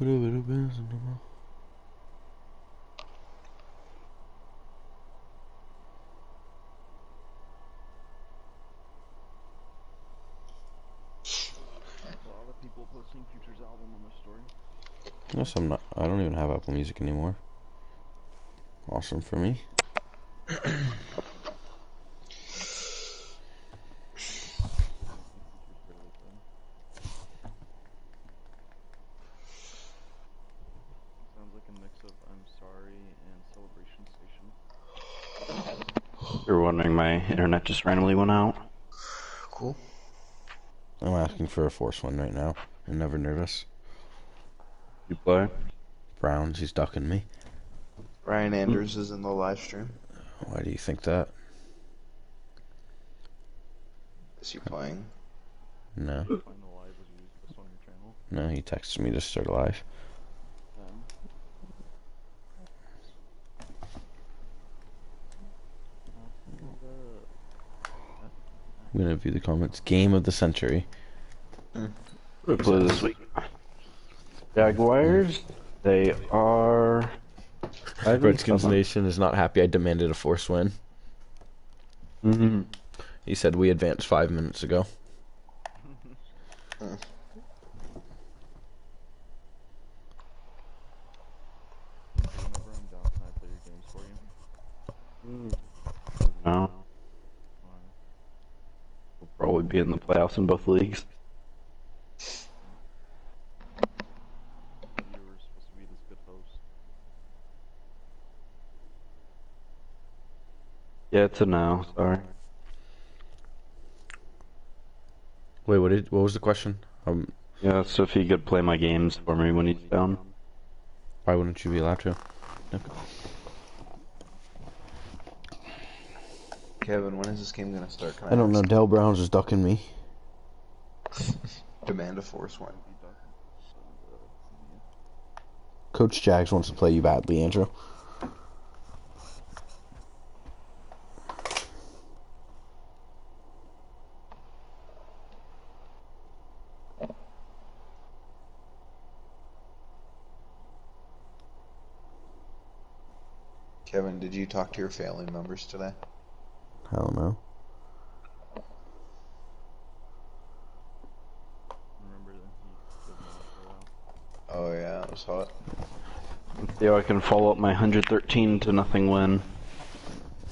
People posting Future's album on their story. Yes, I'm not. I don't even have Apple Music anymore. Awesome for me. Sounds like a mix of I'm Sorry and Celebration Station. You're wondering, my internet just randomly went out. Cool. I'm asking for a force one right now. I'm never nervous. You play? Browns, he's ducking me. Ryan Andrews is in the live stream. Why do you think that? Is he playing? No. Find the live as you use this on your channel. No, he texted me to start live. I'm gonna view the comments. Game of the century. We play this week. Jaguars. They are. Redskins Nation is not happy. I demanded a force win. Mm-hmm. He said we advanced 5 minutes ago. No. We'll probably be in the playoffs in both leagues. Yeah, it's a no. Sorry. Wait, what was the question? Yeah, so if he could play my games for me when he's down. Why wouldn't you be allowed to? Okay. Kevin, when is this game gonna start? I don't know. Dell Browns is ducking me. Demand a force one. Coach Jags wants to play you badly, Andrew. Kevin, did you talk to your family members today? Hell no. Oh yeah, it was hot. See how I can follow up my 113-0 win.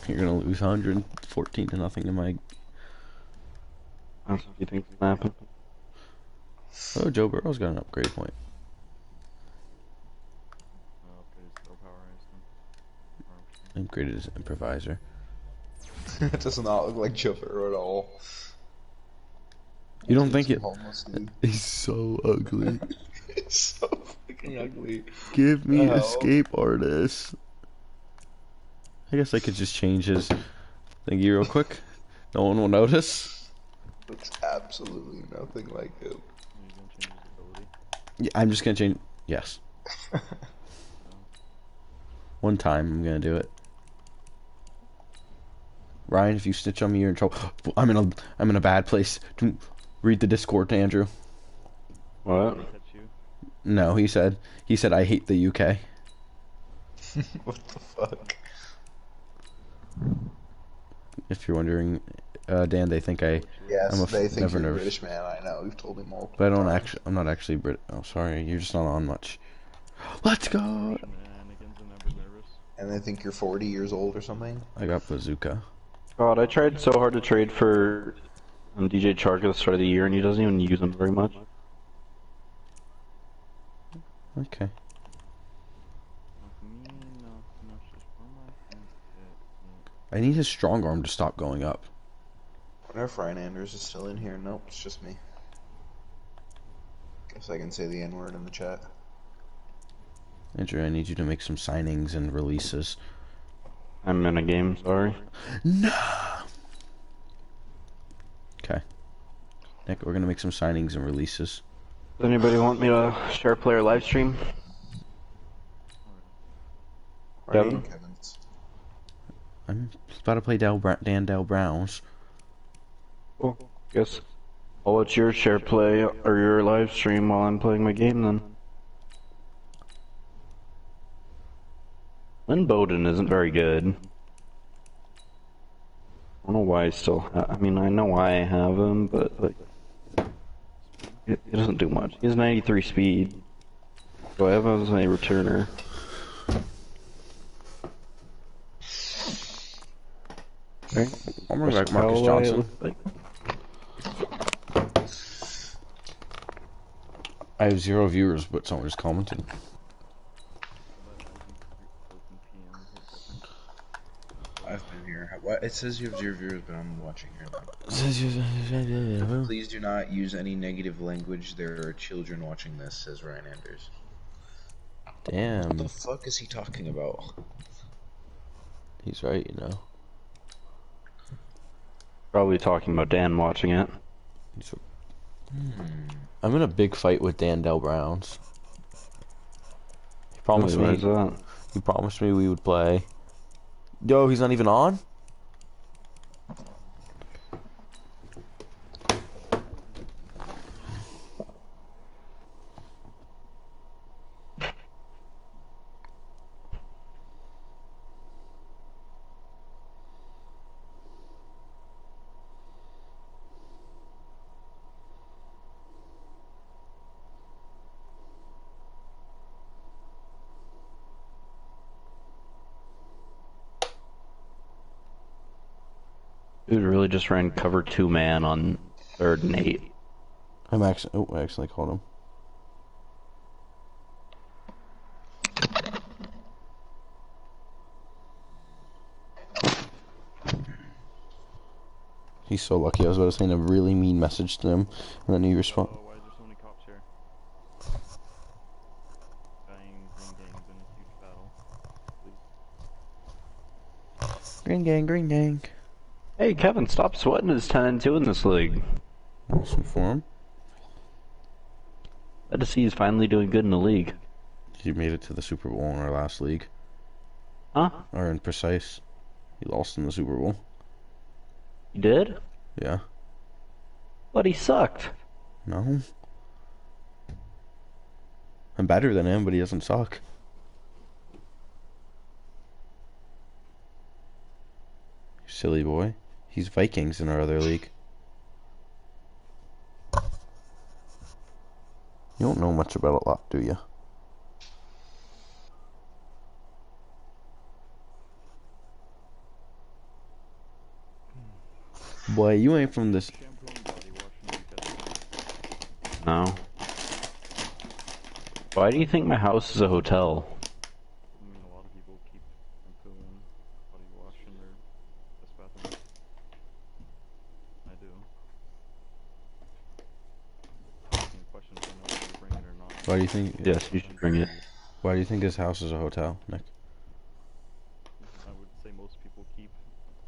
You're gonna lose 114-0 to my. That's what you think's gonna happen. Oh, Joe Burrow's got an upgrade point. Upgraded as improviser. It does not look like Joe Burrow at all. You don't think it? He's so ugly. It's so fucking ugly. Give me escape artist. I guess I could just change his thingy real quick. No one will notice. Looks absolutely nothing like him. Yeah, I'm just gonna change. Yes. One time I'm gonna do it. Ryan, if you snitch on me, you're in trouble. I'm in a bad place. Read the Discord to Andrew. What? No, he said I hate the UK. What the fuck? If you're wondering, Dan, they think I. Yes, they think never you're a nervous. British man. I know. You've told me multiple. But I don't times. actually. I'm not actually Brit. Oh, sorry. You're just not on much. Let's go. And they think you're 40 years old or something. I got bazooka. God, I tried so hard to trade for DJ Chark at the start of the year, and he doesn't even use them very much. Okay. I need his strong arm to stop going up. I wonder if Ryan Andrews is still in here. Nope, it's just me. Guess I can say the N-word in the chat. Andrew, I need you to make some signings and releases. I'm in a game, sorry. No. Okay. Nick, we're gonna make some signings and releases. Does anybody want me to share player live stream? Kevin? I'm about to play Dan Dell Browns. Cool. Guess I'll let your share play or your live stream while I'm playing my game then. Lynn Bowden isn't very good. I don't know why I still I mean, I know why I have him, but, like, it doesn't do much. He has 93 speed. So I have him as a returner. Okay. I'm bringing back Marcus Johnson. Like. I have 0 viewers, but someone just commented. I've been here. What? It says you have 0 viewers, but I'm watching here now. Please do not use any negative language. There are children watching this, says Ryan Anders. Damn. What the fuck is he talking about? He's right, you know. Probably talking about Dan watching it. I'm in a big fight with Dan Del Browns. He promised me. He promised me we would play. Yo, he's not even on? Dude really just ran cover 2 man on 3rd and 8. I accidentally called him. He's so lucky. I was about to send a really mean message to him, and then he responded. Why is there so many cops here? Dying green gangs in a huge battle. Please. Green gang, green gang. Hey Kevin, stop sweating. It's 10-2 in this league. Awesome for him. Glad to see he's finally doing good in the league. He made it to the Super Bowl in our last league. Huh? Or in Precise. He lost in the Super Bowl. You did? Yeah. But he sucked. No. I'm better than him, but he doesn't suck. Silly boy. He's Vikings in our other league. You don't know much about a lot, do you? Boy, you ain't from this. No. Why do you think my house is a hotel? I mean, a lot of people keep shampooing, body wash in their guest bathroom. I do. Asking questions, I know whether to bring it or not. Why do you think? Yes, you should bring it. Why do you think his house is a hotel, Nick? I would say most people keep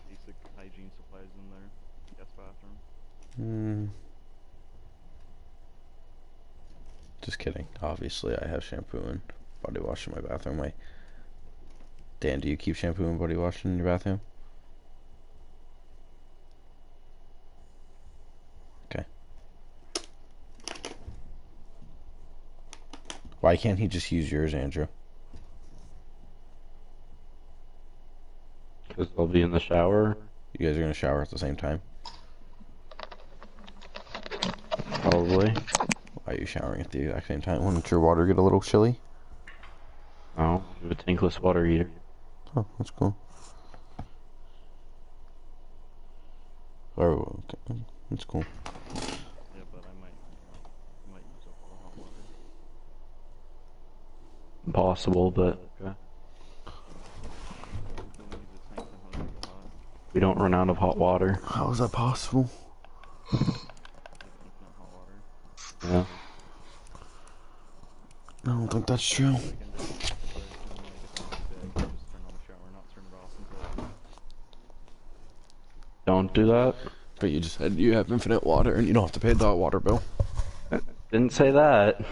basic hygiene supplies in their guest bathroom. Just kidding. Obviously, I have shampoo and body wash in my bathroom. Dan, do you keep shampoo and body wash in your bathroom? Okay. Why can't he just use yours, Andrew? Because I'll be in the shower. You guys are gonna shower at the same time? Probably. Why are you showering at the exact same time? Wouldn't your water get a little chilly? Oh, I have a tankless water heater. Oh, that's cool. Oh, okay. That's cool. Yeah, but I might use up all the hot water. Impossible, but okay. Who needs a tank and how to get hot? We don't run out of hot water. How is that possible? Like infinite hot water. Yeah. I don't think that's true. We can do it, but when I get home today, I can just turn on the shower, not turn it off until Don't do that. But you just said you have infinite water and you don't have to pay the hot water bill. Didn't say that. you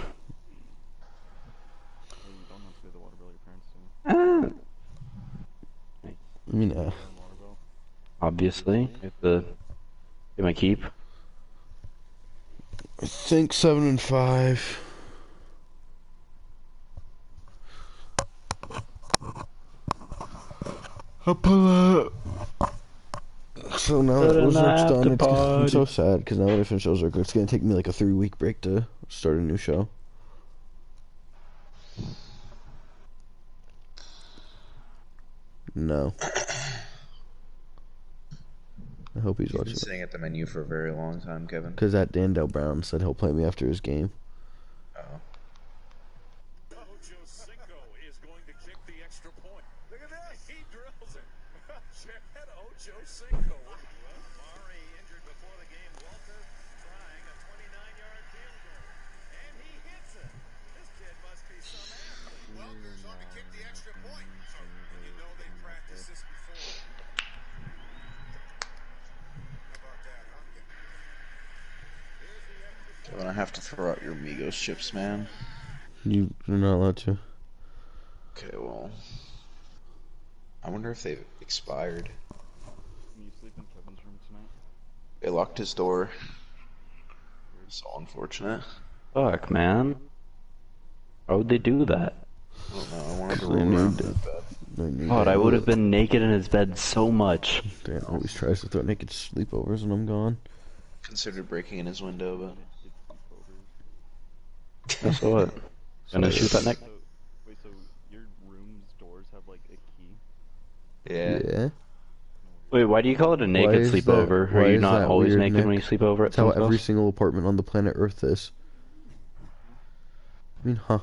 don't have to pay the water bill your parents do. I mean, Water bill. Obviously, I have to get my keep. I think 7 and 5. So now that Ozark's done, I'm so sad because now that I finish Ozark, it's gonna take me like a 3-week break to start a new show. No. I hope he's You've watching. been sitting at the menu for a very long time, Kevin. Because that Dandel Brown said he'll play me after his game. Oh. Ocho Cinco is going to kick the extra point. Look at this. He drills it. Chad Ocho Cinco. Mari injured before the game. Walter trying a 29-yard field goal. And he hits it. This kid must be some athlete. Welker's on to kick the extra point. So, and you know they practiced this before. Kevin, I have to throw out your Migos chips, man. You're not allowed to. Okay, well. I wonder if they've expired. Can you sleep in Kevin's room tonight? They locked his door. So unfortunate. Fuck, man. Why would they do that? I don't know. I wanted to They roll knew around in that. his bed. God, I would have been naked in his bed so much. Dan always tries to throw naked sleepovers when I'm gone. Considered breaking in his window, but Guess what? Gonna shoot that neck. So, wait, so your room's doors have like a key? yeah. Wait, why do you call it a Why naked is that- sleepover? why Are you is not that always weird, naked Nick? when you sleep over at That's how someone's every house? single apartment on the planet Earth is. I mean, huh?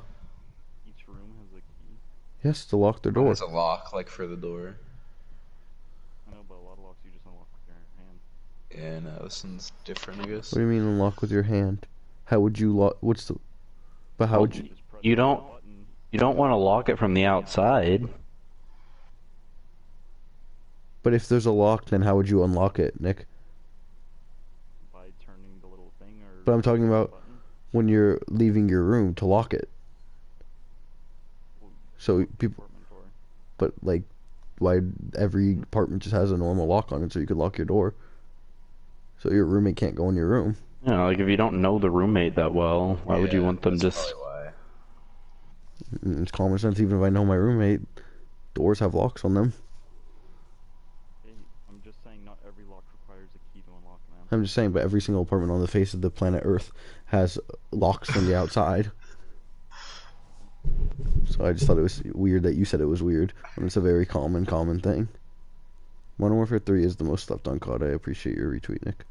Each room has a key. Yes, to lock their Door. door. There's a lock, like, for the door. I know, but a lot of locks you just unlock with your hand. Yeah, no, this one's different, I guess. What do you mean unlock with your hand? How would you lock? What's the? But how would you? Just press You the don't- button. You don't want to lock it from the outside. But if there's a lock, then how would you unlock it, Nick? By turning the little thing or But I'm talking about button. when you're leaving your room to lock it. Well, So the people, apartment door. but like, why every apartment just has a normal lock on it, so you could lock your door. So your roommate can't go in your room. You know, like if you don't know the roommate that well, why would you Yeah, want them that's just... probably why. It's common sense. Even if I know my roommate, doors have locks on them. Hey, I'm just saying not every lock requires a key to unlock, man. I'm just saying, but every single apartment on the face of the planet Earth has locks from the outside. So I just thought it was weird that you said it was weird, when it's a very common thing. Modern Warfare 3 is the most slept on COD. I appreciate your retweet, Nick.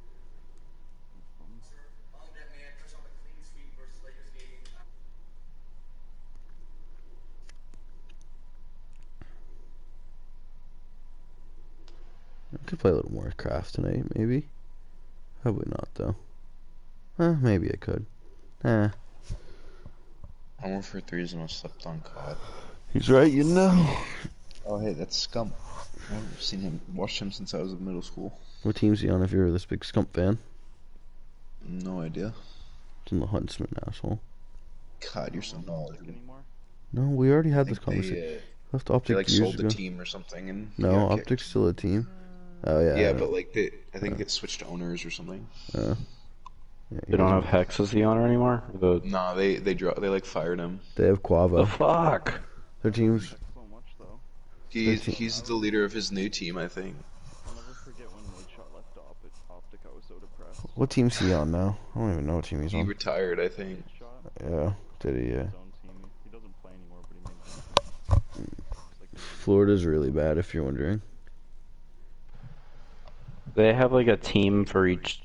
I could play a little more craft tonight, maybe. Probably not, though. Maybe I could. Modern Warfare 3 is the most slept on COD. He's right, you know. Oh, hey, that's Scump. I've seen him, watched him since I was in middle school. What team's he on if you're this big Scump fan? No idea. It's in the Huntsman, asshole. God, you're so Optic knowledgeable. anymore? No, we already had I this think conversation. Left They Optic like years sold ago. the team or something, and he No, got kicked. Optic's still a team. Oh, yeah. Yeah, but like I think it switched owners or something. Yeah, They don't have Hex as the owner anymore? Nah, they like fired him. They have The Quavo. fuck? Their team's... So much, though. He's the leader of his new team, I think. I'll never forget when Wade Shot left Optic. I was so depressed. What team's he on now? I don't even know what team he's He on. retired, I think. Wade Shot, Yeah, did he? Yeah. his own team. He doesn't play anymore, but he made it's like Florida's really bad, if you're wondering. They have like a team for each...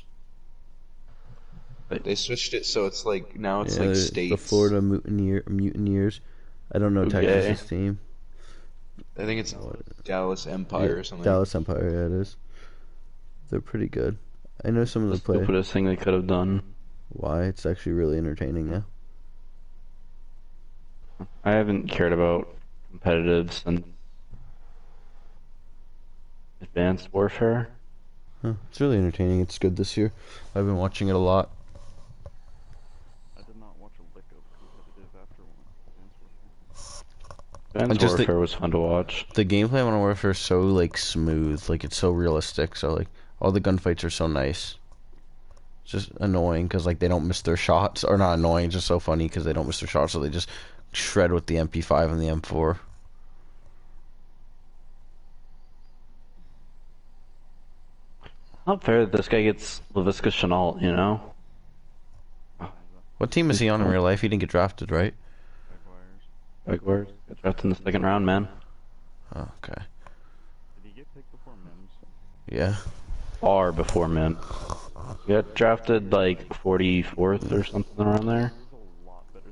They switched it so it's like now it's Yeah, like the states. Florida Mutineers. I don't know Okay. Texas's team. I think it's Dallas Empire or something. Dallas Empire, yeah, it is. They're pretty good. I know some of The the play. stupidest thing they could have done. Why? It's actually really entertaining now. I haven't cared about competitive since Advanced Warfare. Huh. It's really entertaining. It's good this year. I've been watching it a lot. I did not watch a lick of competitive after Advanced Warfare. Advanced just Warfare was fun to watch. The gameplay on Warfare is so like smooth, like it's so realistic. So like all the gunfights are so nice. It's just annoying because like they don't miss their shots, or not annoying, just so funny because they don't miss their shots, so they just shred with the MP5 and the M4. Not fair that this guy gets LaVisca Chenault, you know? What team is he on in real life? He didn't get drafted, right? Jaguars. Got drafted in the second round, man. Oh, okay. Did he get picked before Mims? Yeah. Far before Min. He got drafted like 44th or something around there. He was a lot better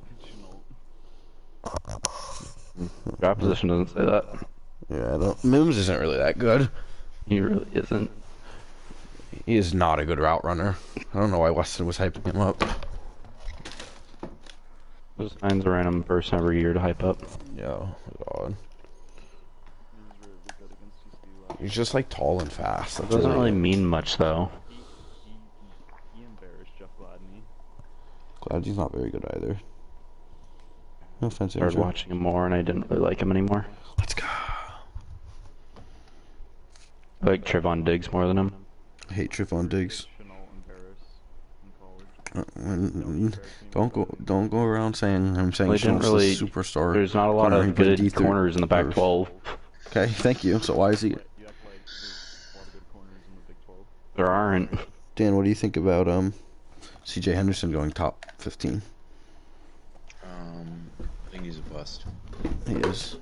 than Chenault. Draft position doesn't say that. Yeah, I don't. Mims isn't really that good. He really isn't. He is not a good route runner. I don't know why Weston was hyping him up. Just finds a random person every year to hype up. Yeah, God. He was really good against TCU last He's just like tall and fast. That's Doesn't really it. mean much though. he embarrassed Jeff Gladney. Glad he's not very good either. No offense, Started Andrew. watching him more and I didn't really like him anymore. Let's go. I like Trevon Diggs more than him. I hate Trevon Diggs. Chenault embarrassed in college. Don't go around saying I'm saying Well, he didn't Chenault's really. the superstar. There's not a lot corner. He of played good D3 corners in the Pac-12. Okay, thank you. So why is he? You act like there's a lot of good corners in the Big 12. There aren't. Dan, what do you think about C.J. Henderson going top 15? I think he's a bust. He is.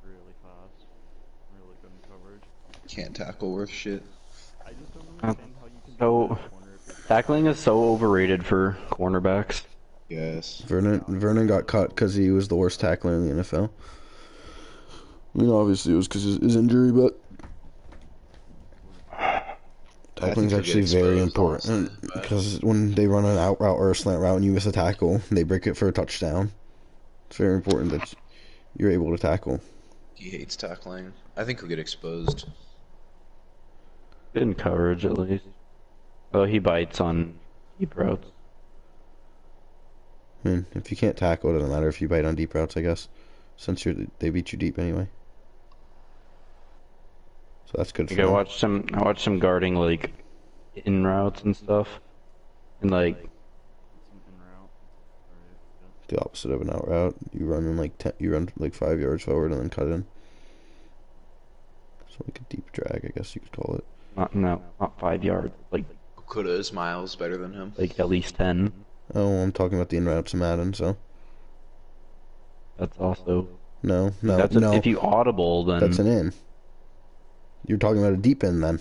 Really fast. Really good in coverage. Can't tackle worth shit. I just don't understand how you can So, do that corner if you're tackling is so overrated for cornerbacks. Yes. Vernon got cut because he was the worst tackler in the NFL. I mean, obviously it was because his injury, but tackling's he'll actually get very exposed, important honestly, but- because when they run an out route or a slant route and you miss a tackle, they break it for a touchdown. It's very important that you're able to tackle. He hates tackling. I think he'll get exposed. In coverage, at least. Oh, he bites on deep routes. I mean, if you can't tackle, it doesn't matter if you bite on deep routes, I guess, since they beat you deep anyway. So that's good for Like, I him. watched him guarding like in routes and stuff, and like it's an in route. Or, The opposite of an out route. You run in like you run like 5 yards forward and then cut in. So like a deep drag, I guess you could call it. not 5 yards, like Okuda is miles better than him. at least 10. Oh, I'm talking about the in routes in Madden. So That's also no. if you audible, then That's an in. You're talking about a deep in then,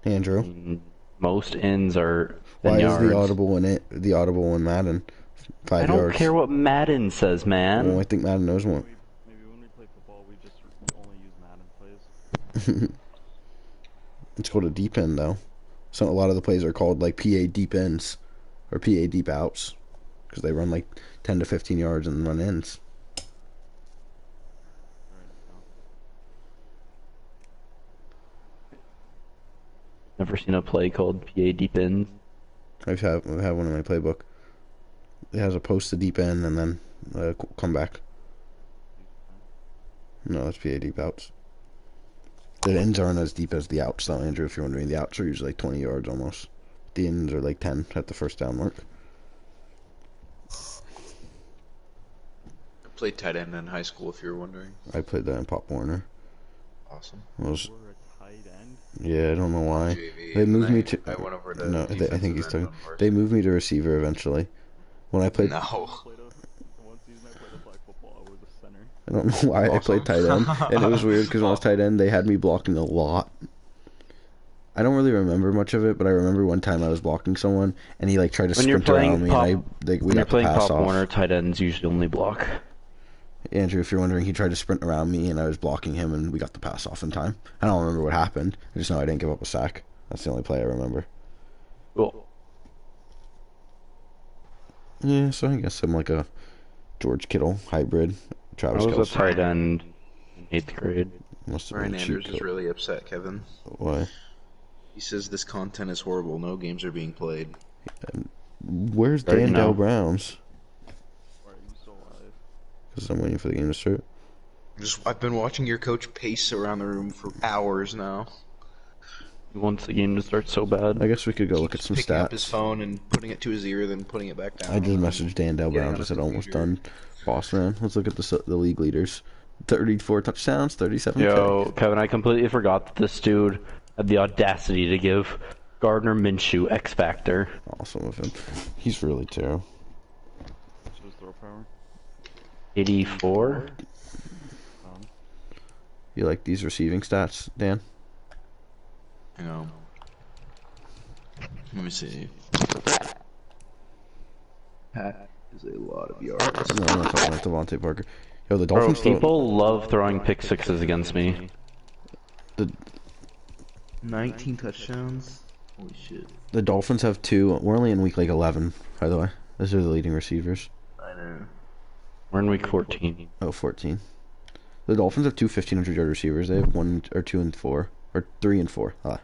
Andrew. most ins are 10 Why yards. is the audible in Madden 5 I don't yards? care what Madden says, man. Well, I think Madden knows more. maybe when we play football, we only use Madden plays. It's called a deep end though. So a lot of the plays are called like PA deep ends or PA deep outs because they run like 10 to 15 yards and run ends. Never seen a play called PA deep ins. I've had one in my playbook. It has a post to deep end and then come back. No, that's PA deep outs. The ends aren't as deep as the outs though, Andrew, if you're wondering. The outs are usually like 20 yards almost. The ends are like 10 at the first down mark. I played tight end in high school, if you're wondering. I played that in Pop Warner. Awesome. It was, We're a tight end. yeah, I don't know why. JV, They moved and me to... I went over to No, I think defensive he's end talking... on varsity. They moved me to receiver eventually. When I played... No. One season I played a flag football, I was a center. I don't know why I played tight end. And it was weird because when I was tight end, they had me blocking a lot. I don't really remember much of it, but I remember one time I was blocking someone, and he like tried to When you're sprint around playing me, Pop, and we when you're got the playing pass Pop off. Warner, tight ends usually only block. Andrew, if you're wondering, he tried to sprint around me, and I was blocking him, and we got the pass off in time. I don't remember what happened. I just know I didn't give up a sack. That's the only play I remember. Cool. Yeah, so I guess I'm like a George Kittle hybrid. I Travis was Kelce. a tight end in 8th grade. Must have Ryan been a cheat Andrews is code. really upset, Kevin. Why? He says this content is horrible. No games are being played. Where's Right Dan now. Dell Browns? Why are you still alive? Because I'm waiting for the game to start. I've been watching your coach pace around the room for hours now. He wants the game to start so bad. I guess we could go look at some Picking up his stats. phone and putting it to his ear, then putting it back down. I just messaged Dan Dale Getting Brown, on just his said almost computer. done. Boss man. Let's look at the league leaders. 34 touchdowns, 37 Yo, Kevin, I completely forgot that this dude had the audacity to give Gardner Minshew X Factor. Awesome of him. He's really terrible. What's his throw power? 84? You like these receiving stats, Dan? Hang on. Let me see. That is a lot of yards. No, I'm not talking about Devontae Parker. Yo, the Dolphins throw- People love throwing pick sixes against me. 19 touchdowns? Holy shit. The Dolphins have 2. We're only in week like 11, by the way. Those are the leading receivers. I know. We're in week 14. Oh, 14. The Dolphins have 2 1,500-yard receivers. They have 1 or 2 and 4. Or 3 and 4. Ah,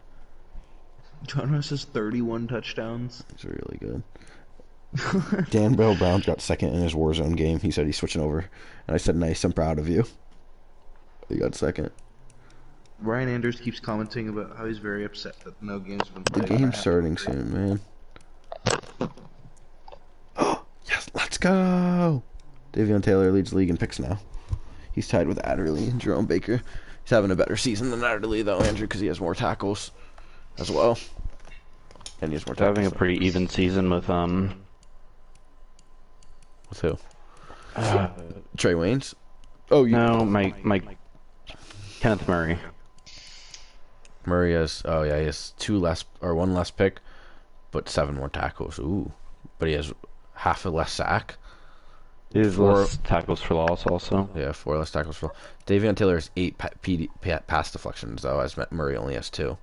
John Ross has 31 touchdowns. it's really good. Dan Bell Brown's got second in his Warzone game. He said he's switching over. And I said, nice, I'm proud of you. He got second. Ryan Anders keeps commenting about how he's very upset that no games have been The played. game's starting soon, man. Oh, yes, let's go! Davion Taylor leads the league in picks now. He's tied with Adderley and Jerome Baker. He's having a better season than Adderley, though, Andrew, because he has more tackles as well. And he has more He's having a tackles. pretty even season with With who? Trey Waynes? Oh, you... no, my Kenneth Murray. Murray has... Oh, yeah, he has 1 less pick, but 7 more tackles. Ooh. But he has half a less sack. He has 4 less tackles for loss also. Yeah, 4 less tackles for... Davion Taylor has 8 pass deflections, though, as Murray only has 2.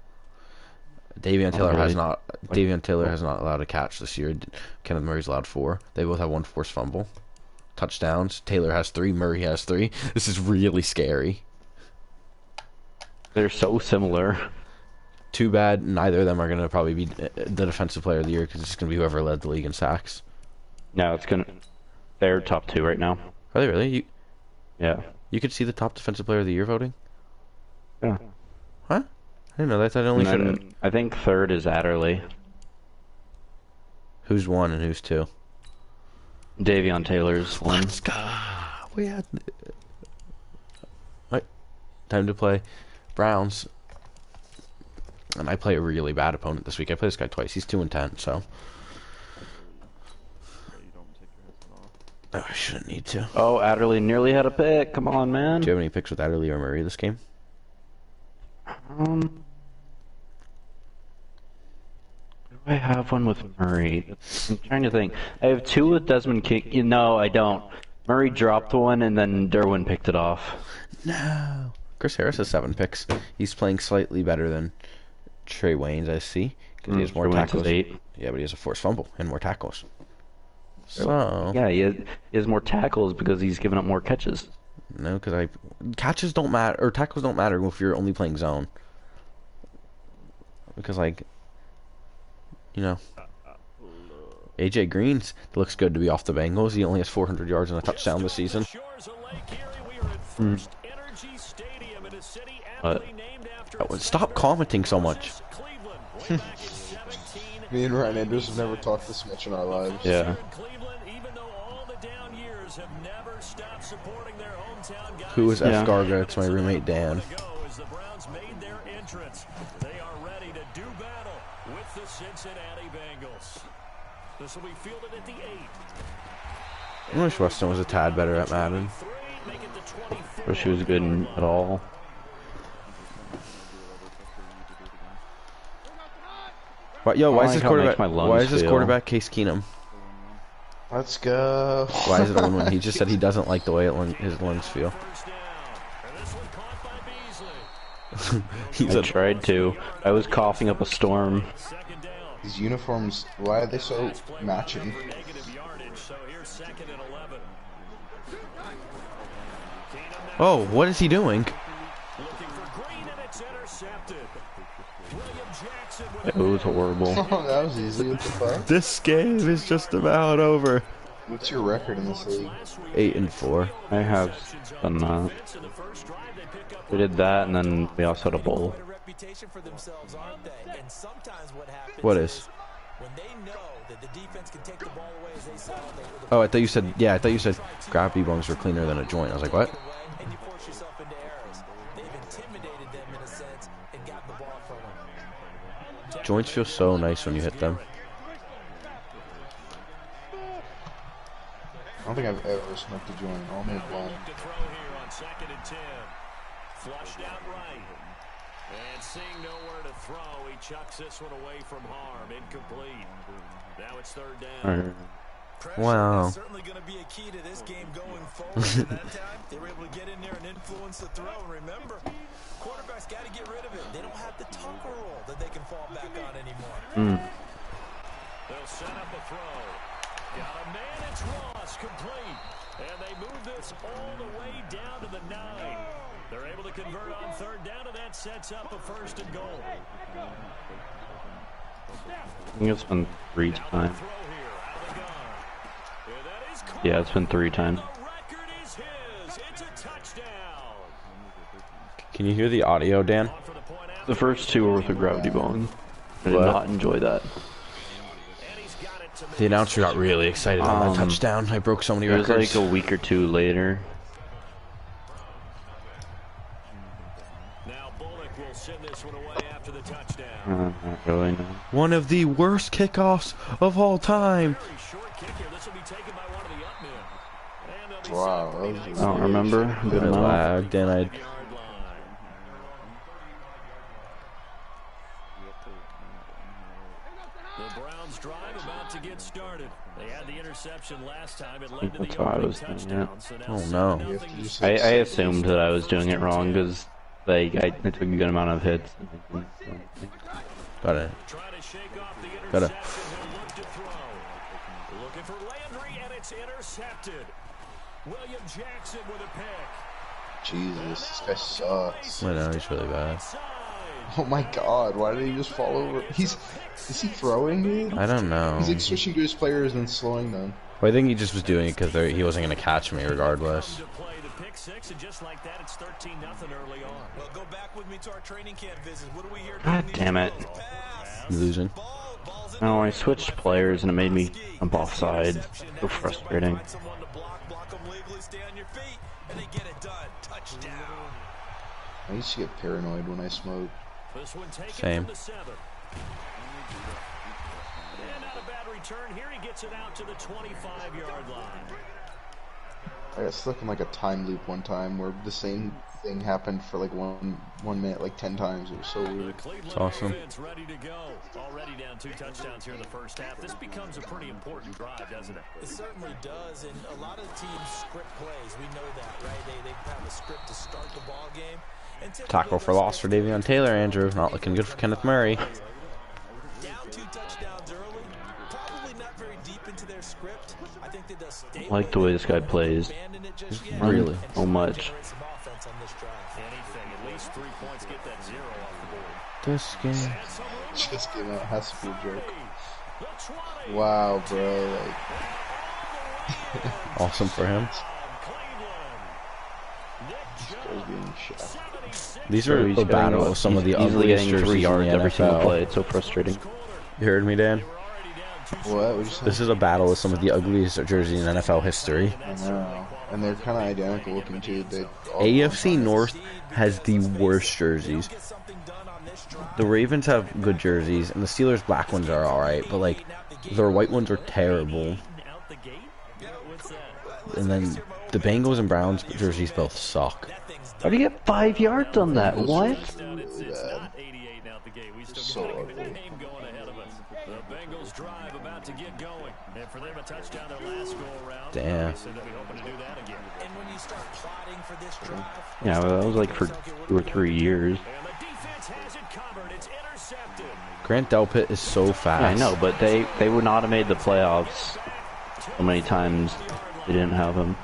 Davion Taylor really? has not... Davion Taylor has not allowed a catch this year. Kenneth Murray's allowed 4. They both have 1 forced fumble. Touchdowns. Taylor has 3. Murray has 3. This is really scary. They're so similar. Too bad neither of them are going to probably be the defensive player of the year, because it's going to be whoever led the league in sacks. No, it's gonna. They're top 2 right now. Are they really? Yeah. You could see the top defensive player of the year voting? Yeah. Huh? I didn't know that. That only And should... then I think 3rd is Adderley. Who's 1 and who's 2? Davion Taylor's 1. Let's go. We had... Right. Time to play Browns. And I play a really bad opponent this week. I play this guy twice. He's 2 and 10, so... Yeah, you don't take your headset off. Oh, I shouldn't need to. Oh, Adderley nearly had a pick. Come on, man. Do you have any picks with Adderley or Murray this game? Do I have one with Murray? I'm trying to think. I have 2 with Desmond King. No, I don't. Murray dropped 1, and then Derwin picked it off. No. Chris Harris has 7 picks. He's playing slightly better than Trey Waynes, I see. Because he has more Trey Waynes has tackles. 8. Yeah, but he has a forced fumble and more tackles. So... Yeah, he has more tackles because he's given up more catches. No, because catches don't matter, or tackles don't matter if you're only playing zone. Because, like, you know, AJ Green's looks good to be off the Bengals. He only has 400 yards and a touchdown this season. But stop commenting so much. Me and Ryan Anders have never talked this much in our lives. Yeah. Who is Yeah. F. Garga? It's my roommate Dan. I wish Weston was a tad better at Madden. Wish he was good at all. But yo, why I is this like how it makes quarterback? my lungs Why is this feel. quarterback Case Keenum? Let's go. Why is it a win-win? He just said he doesn't like the way his lungs feel. I tried to. I was coughing up a storm. These uniforms, why are they so matching? Oh, what is he doing? It was horrible. Oh, that was easy. What the fuck? This game is just about over. What's your record in this league? 8-4. I have done that. We did that, and then we also had a bowl. reputation for themselves, aren't they? And sometimes what happens What is? when they know that the defense can take the ball away, as they saw. Oh, I thought you said, yeah, I thought you said gravity bongs were cleaner than a joint. I was like, what? And you force yourself into errors. They've intimidated them in a sense and gotten the ball from them. Joints feel so nice when you hit them. I don't think I've ever smoked a joint. Only one. To throw here on 2nd and 10. Flushed out right. And seeing nowhere to throw, he chucks this one away from harm. Incomplete. Now it's 3rd down. Wow. That's certainly going to be a key to this game going forward. And that time, they were able to get in there and influence the throw. Remember, quarterbacks got to get rid of it. They don't have the Tucker roll that they can fall back on anymore. They'll set up a throw. Got a man, it's Ross, complete. And they move this all the way down to the 9. They're able to convert on 3rd down, and that sets up a 1st and goal. I think it's been 3 times. Yeah, it's been 3 times. The record is his. It's a touchdown. Can you hear the audio, Dan? The first 2 were with the gravity bong. I did not enjoy that. The announcer got really excited on that touchdown. I broke so many It was records. like a week or 2 later. Now Bullock will send this one away after the touchdown. Not really, no. One of the worst kickoffs of all time. Very short kick here. This will be taken by one of the up men. And they'll be Wow, set that pretty was- nice I don't remember. Good I enough. lagged and I. yard line. The Browns drive about to get started. They had the interception last time. It led to That's the what I opening was doing, touchdown. yeah. So now Oh, 7-0 no. You have to use I like assumed that I was doing it wrong because I took a good amount of hits. Got it. Trying to shake off the Got interception. it. He'll look to throw. Looking for Landry, and it's intercepted. William Jackson with a pick. Jesus, this guy sucks. I know, he's really bad. Inside. Oh my god, why did he just fall over? Is he throwing, dude? I don't know. He's like switching to his players and slowing them. Well, I think he just was doing it because he wasn't going to catch me regardless. To play the pick six, and just like that, it's 13-0 early on. Well, go back with me to our training camp visit. What do we hear? God damn it. Losing. No, I switched players and it made me jump off sides. So frustrating. Someone to block them legally, stay on your feet, and they get it done. Touchdown. I used to get paranoid when I smoke. This one taken Same. from the 7. And not a bad return here. He gets it out to the 25-yard line. I got stuck in like a time loop one time where the same thing happened for like one minute, like 10 times. It was so weird. Cleveland awesome. offense ready to go. Already down 2 touchdowns here in the first half. This becomes a pretty important drive, doesn't it? It certainly does, and a lot of teams script plays. We know that, right? They have a script to start the ball game. And Tackle for loss for Davion Taylor, Andrew. Not looking good for Kenneth Murray. Down 2 touchdowns early, probably not very deep into their script. I think that they'll stay I like the way this guy plays. abandon it just yet. Really? And So much. generate some offense on this drive. Anything, at least 3 points, get that 0 off the board. This game. And some room Just give out has to be a joke. the 20. Wow, bro. Like, Awesome for him. guy's being shot. These So are he's the getting battle up- of some of the he's easily ugliest getting 3 jerseys in yards the every single NFL. play. It's so frustrating. You heard me, Dan? What? What'd you say? This is a battle of some of the ugliest jerseys in NFL history. I know. And they're kind of identical looking too. They all AFC North has the worst jerseys. Get something done on this drive. The Ravens have good jerseys, and the Steelers' black ones are alright, but like, their white ones are terrible. Out the gate? What's that? And then the Bengals and Browns jerseys both suck. How do you get 5 yards on that? What? It's not 88 out the gate. We still So got a ugly. game going ahead of us. The Bengals drive about to get going. And for them, a touchdown their last go around. Damn. Obviously, they'll be hoping to do that again. And when you start plotting for this drive, Yeah, well, that was like for 2 or 3 years. And the defense has it covered. It's intercepted. Grant Delpit is so fast. Yeah, I know, but they would not have made the playoffs so many times they didn't have him.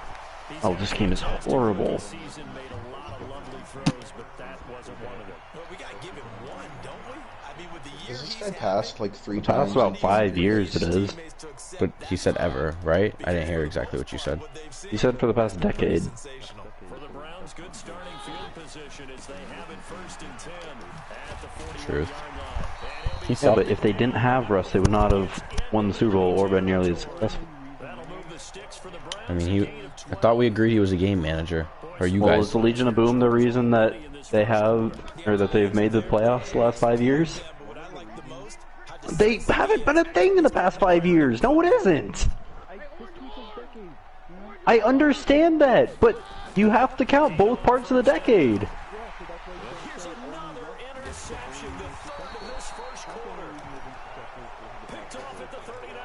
Oh, this game is horrible. Season made a lot of lovely throws, but that wasn't one of them. well, we got to give him one, don't we? I mean, with the year Has this he's guy had, passed like 3 Past times? about 5 years it is. teammates to accept But he said ever, right? I didn't hear exactly what you said. what they've seen. He said for the past decade. Sensational. For the Browns, Cardinals good starting field position as they have it 1st and 10 at the 41-yard Truth. line. Yeah, but if they didn't have Russ, they would not have won the Super Bowl or been nearly as successful. That'll move the sticks for the Browns. I mean, I thought we agreed he was a game manager. Or you Well, guys? is the Legion of Boom the reason that they have, or that they've made the playoffs the last 5 years? They haven't been a thing in the past 5 years. No, it isn't. I understand that, but you have to count both parts of the decade. Here's another interception, the 3rd of this 1st quarter. Picked off at the 39.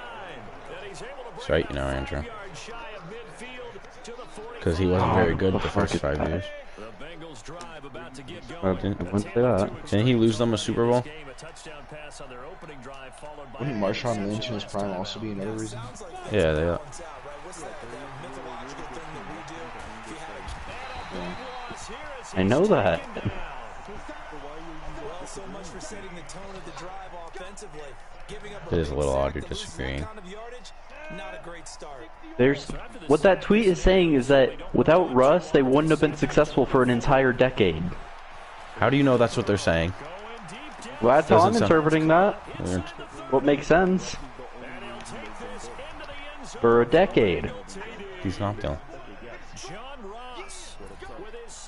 And he's able to That's bring right, you know, it Andrew. 5 yards shy of midfield to the 45. Because he wasn't very good the fuck first is 5 that? years. The Bengals drive about to get I going. wouldn't say that. Didn't he lose them a Super Bowl? Game, a touchdown pass on their opening drive, followed by Wouldn't Marshawn Lynch in his prime also be another reason? Yeah, they are. I know that. Well, so much for setting the tone of the drive offensively. Giving up It is a little odd big you're sack disagreeing. kind of yardage, not a great start. There's what that tweet is saying is that without Russ, they wouldn't have been successful for an entire decade. How do you know that's what they're saying? Well, that's how I'm Doesn't sound- interpreting that. What makes sense for a decade? He's not though.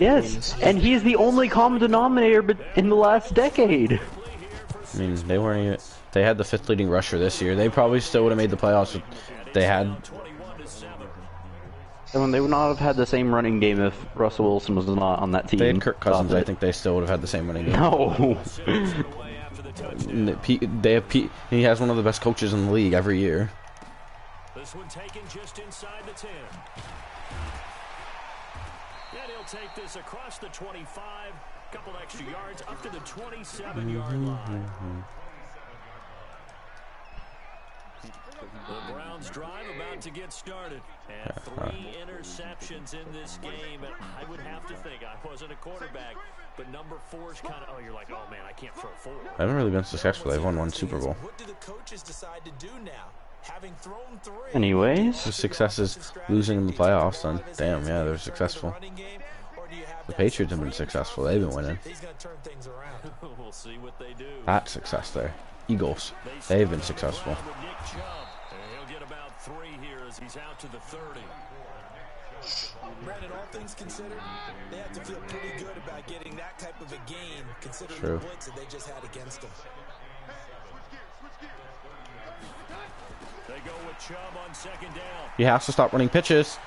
Yes, and he's the only common denominator in the last decade. I mean, they weren't even. They had the 5th leading rusher this year. They probably still would have made the playoffs if they had. And they would not have had the same running game if Russell Wilson was not on that team. They had Kirk Cousins. Stop I it. think they still would have had the same running game. No. They have Pete. He has one of the best coaches in the league every year. This one taken just inside the 10. And he'll take this across the 25, couple extra yards up to the 27-yard line. The Browns drive about to get started. And 3 interceptions in this game. And I would have to think, I wasn't a quarterback, but number 4's kind of, oh, you're like, oh man, I can't throw 4. I haven't really been successful. They've won 1 Super Bowl. What do the coaches decide to do now? Having thrown 3. Anyways, The success is losing in the playoffs. Then, damn, yeah, they're successful. The Patriots have been successful. They've been winning. He's going to turn things around. We'll see what they do. That's success there. Eagles. They've been successful. He'll get about 3 here as he's out to the 30. Brandon, all things considered, they have to feel pretty good about getting that type of a gain, considering True. the blitz that they just had against them. They go with Chubb on 2nd down. He has to stop running pitches.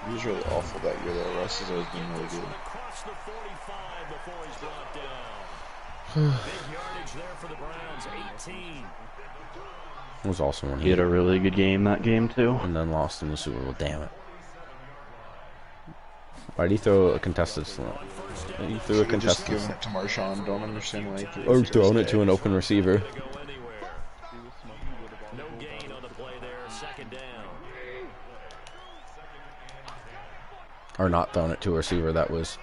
He was really awful that year, though. Russ has always been really good. Across the 45 before he's brought down. Big yardage there for the Browns, 18. It was awesome when he had a really good game that game too. and then lost in the Super Bowl. Damn it. Why'd he throw a contested slant? He threw a Should've just contested given slant. it to Marshawn. Don't understand why he threw it. Or to thrown this it to guy. an open receiver. Go anywhere. No gain on the play there, 2nd down. Or not thrown it to a receiver that was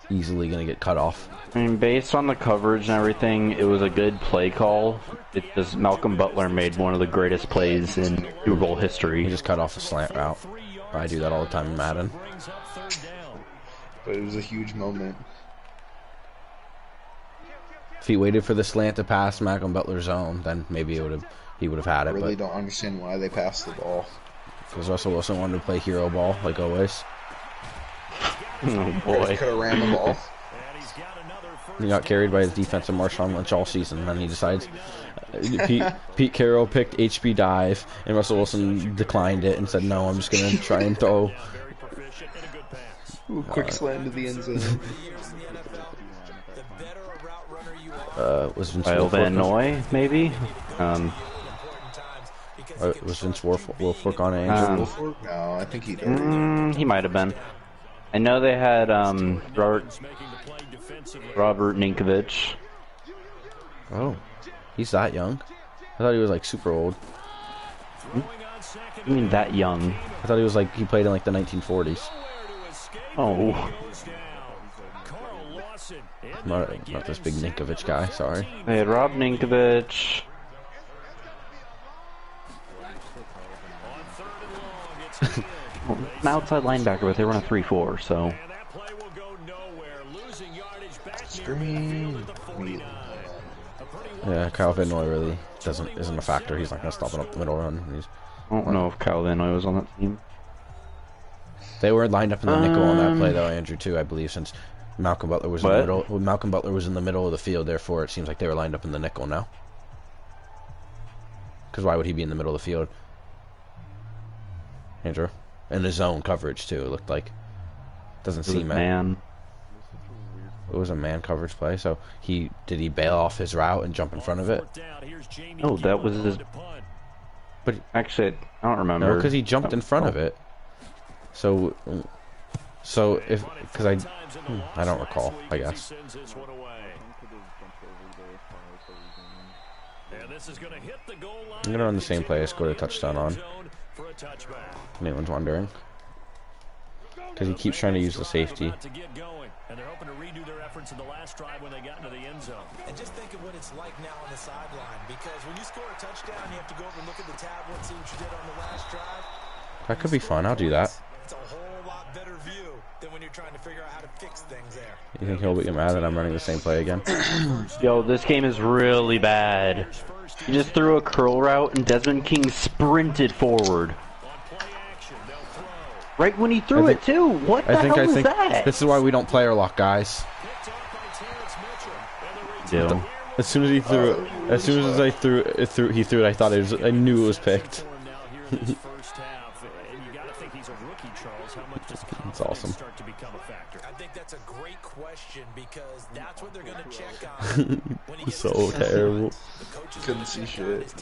easily going to get cut off. I mean, based on the coverage and everything, it was a good play call. It just Malcolm Butler made one of the greatest plays in Super Bowl He history. just cut off a slant route. I do that all the time in Madden. Brings up 3rd down. But it was a huge moment. If he waited for the slant to pass Malcolm Butler's zone, then maybe he would have had I it. really But don't understand why they passed the ball. because Russell Wilson wanted to play hero ball like always, Oh boy. Could have ran the ball. And he's got another first he got carried by his defensive Marshawn Lynch all season. And then he decides Pete Carroll picked HB dive, and Russell Wilson declined it and said, "No, I'm just going to try and throw." very proficient and a good pass. Ooh, quick slam to the end zone. The better a route runner you are, Was Vince Kyle Van Wilfork? Noy, maybe? important times because he Was Vince Wilfork on it? Andrew? No, I think he did. He might have been. I know they had Robert Making the play defensively. Ninkovich. Oh, he's that young? I thought he was like super old. Throwing on 2nd I mean, that young. I thought he was like he played in like the 1940s. nowhere to escape. Oh. Goes down. Carl Lawson in there Not this big Ninkovich guy. Sorry. They had Rob Ninkovich. on 3rd and long. It's Hill. An outside linebacker, but they run a 3-4, so. And that play nowhere, losing yardage back near midfield at the 49. Yeah, Kyle Van Noy really isn't a factor. He's not going to stop it up the middle run. I don't know if Kyle Van Noy was on that team. They were lined up in the nickel on that play, though, Andrew, too, I believe, since Malcolm Butler was in the middle. Well, Malcolm Butler was in the middle of the field, therefore it seems like they were lined up in the nickel now. Because why would he be in the middle of the field, Andrew? In his zone coverage, too, it looked like. Doesn't seem man. It was a man coverage play, so did he bail off his route and jump in front of it? No, that was his... But actually, I don't remember. No, because he jumped in front of it. So if... Because I don't recall, I guess. I'm going to run the same play I scored a touchdown on. Anyone's wondering. Because he keeps trying to use the safety. And they're hoping to redo their efforts in the last drive when they got into the end zone. And just think of what it's like now on the sideline, because when you score a touchdown, you have to go over and look at the tablet, see what you did on the last drive. That could be fun. I'll do that. It's a whole lot better view than when you're trying to figure out how to fix things there. You think he'll get mad that I'm running the same play again? Yo, this game is really bad. He just threw a curl route and Desmond King sprinted forward. Right when he threw it, too. What the hell was that? This is why we don't player lock, guys. Yeah. As soon as he threw it, as soon as he threw it, I knew it was picked. That's awesome. I think that's a great question, because that's what they're going to check on. So terrible. Couldn't see shit.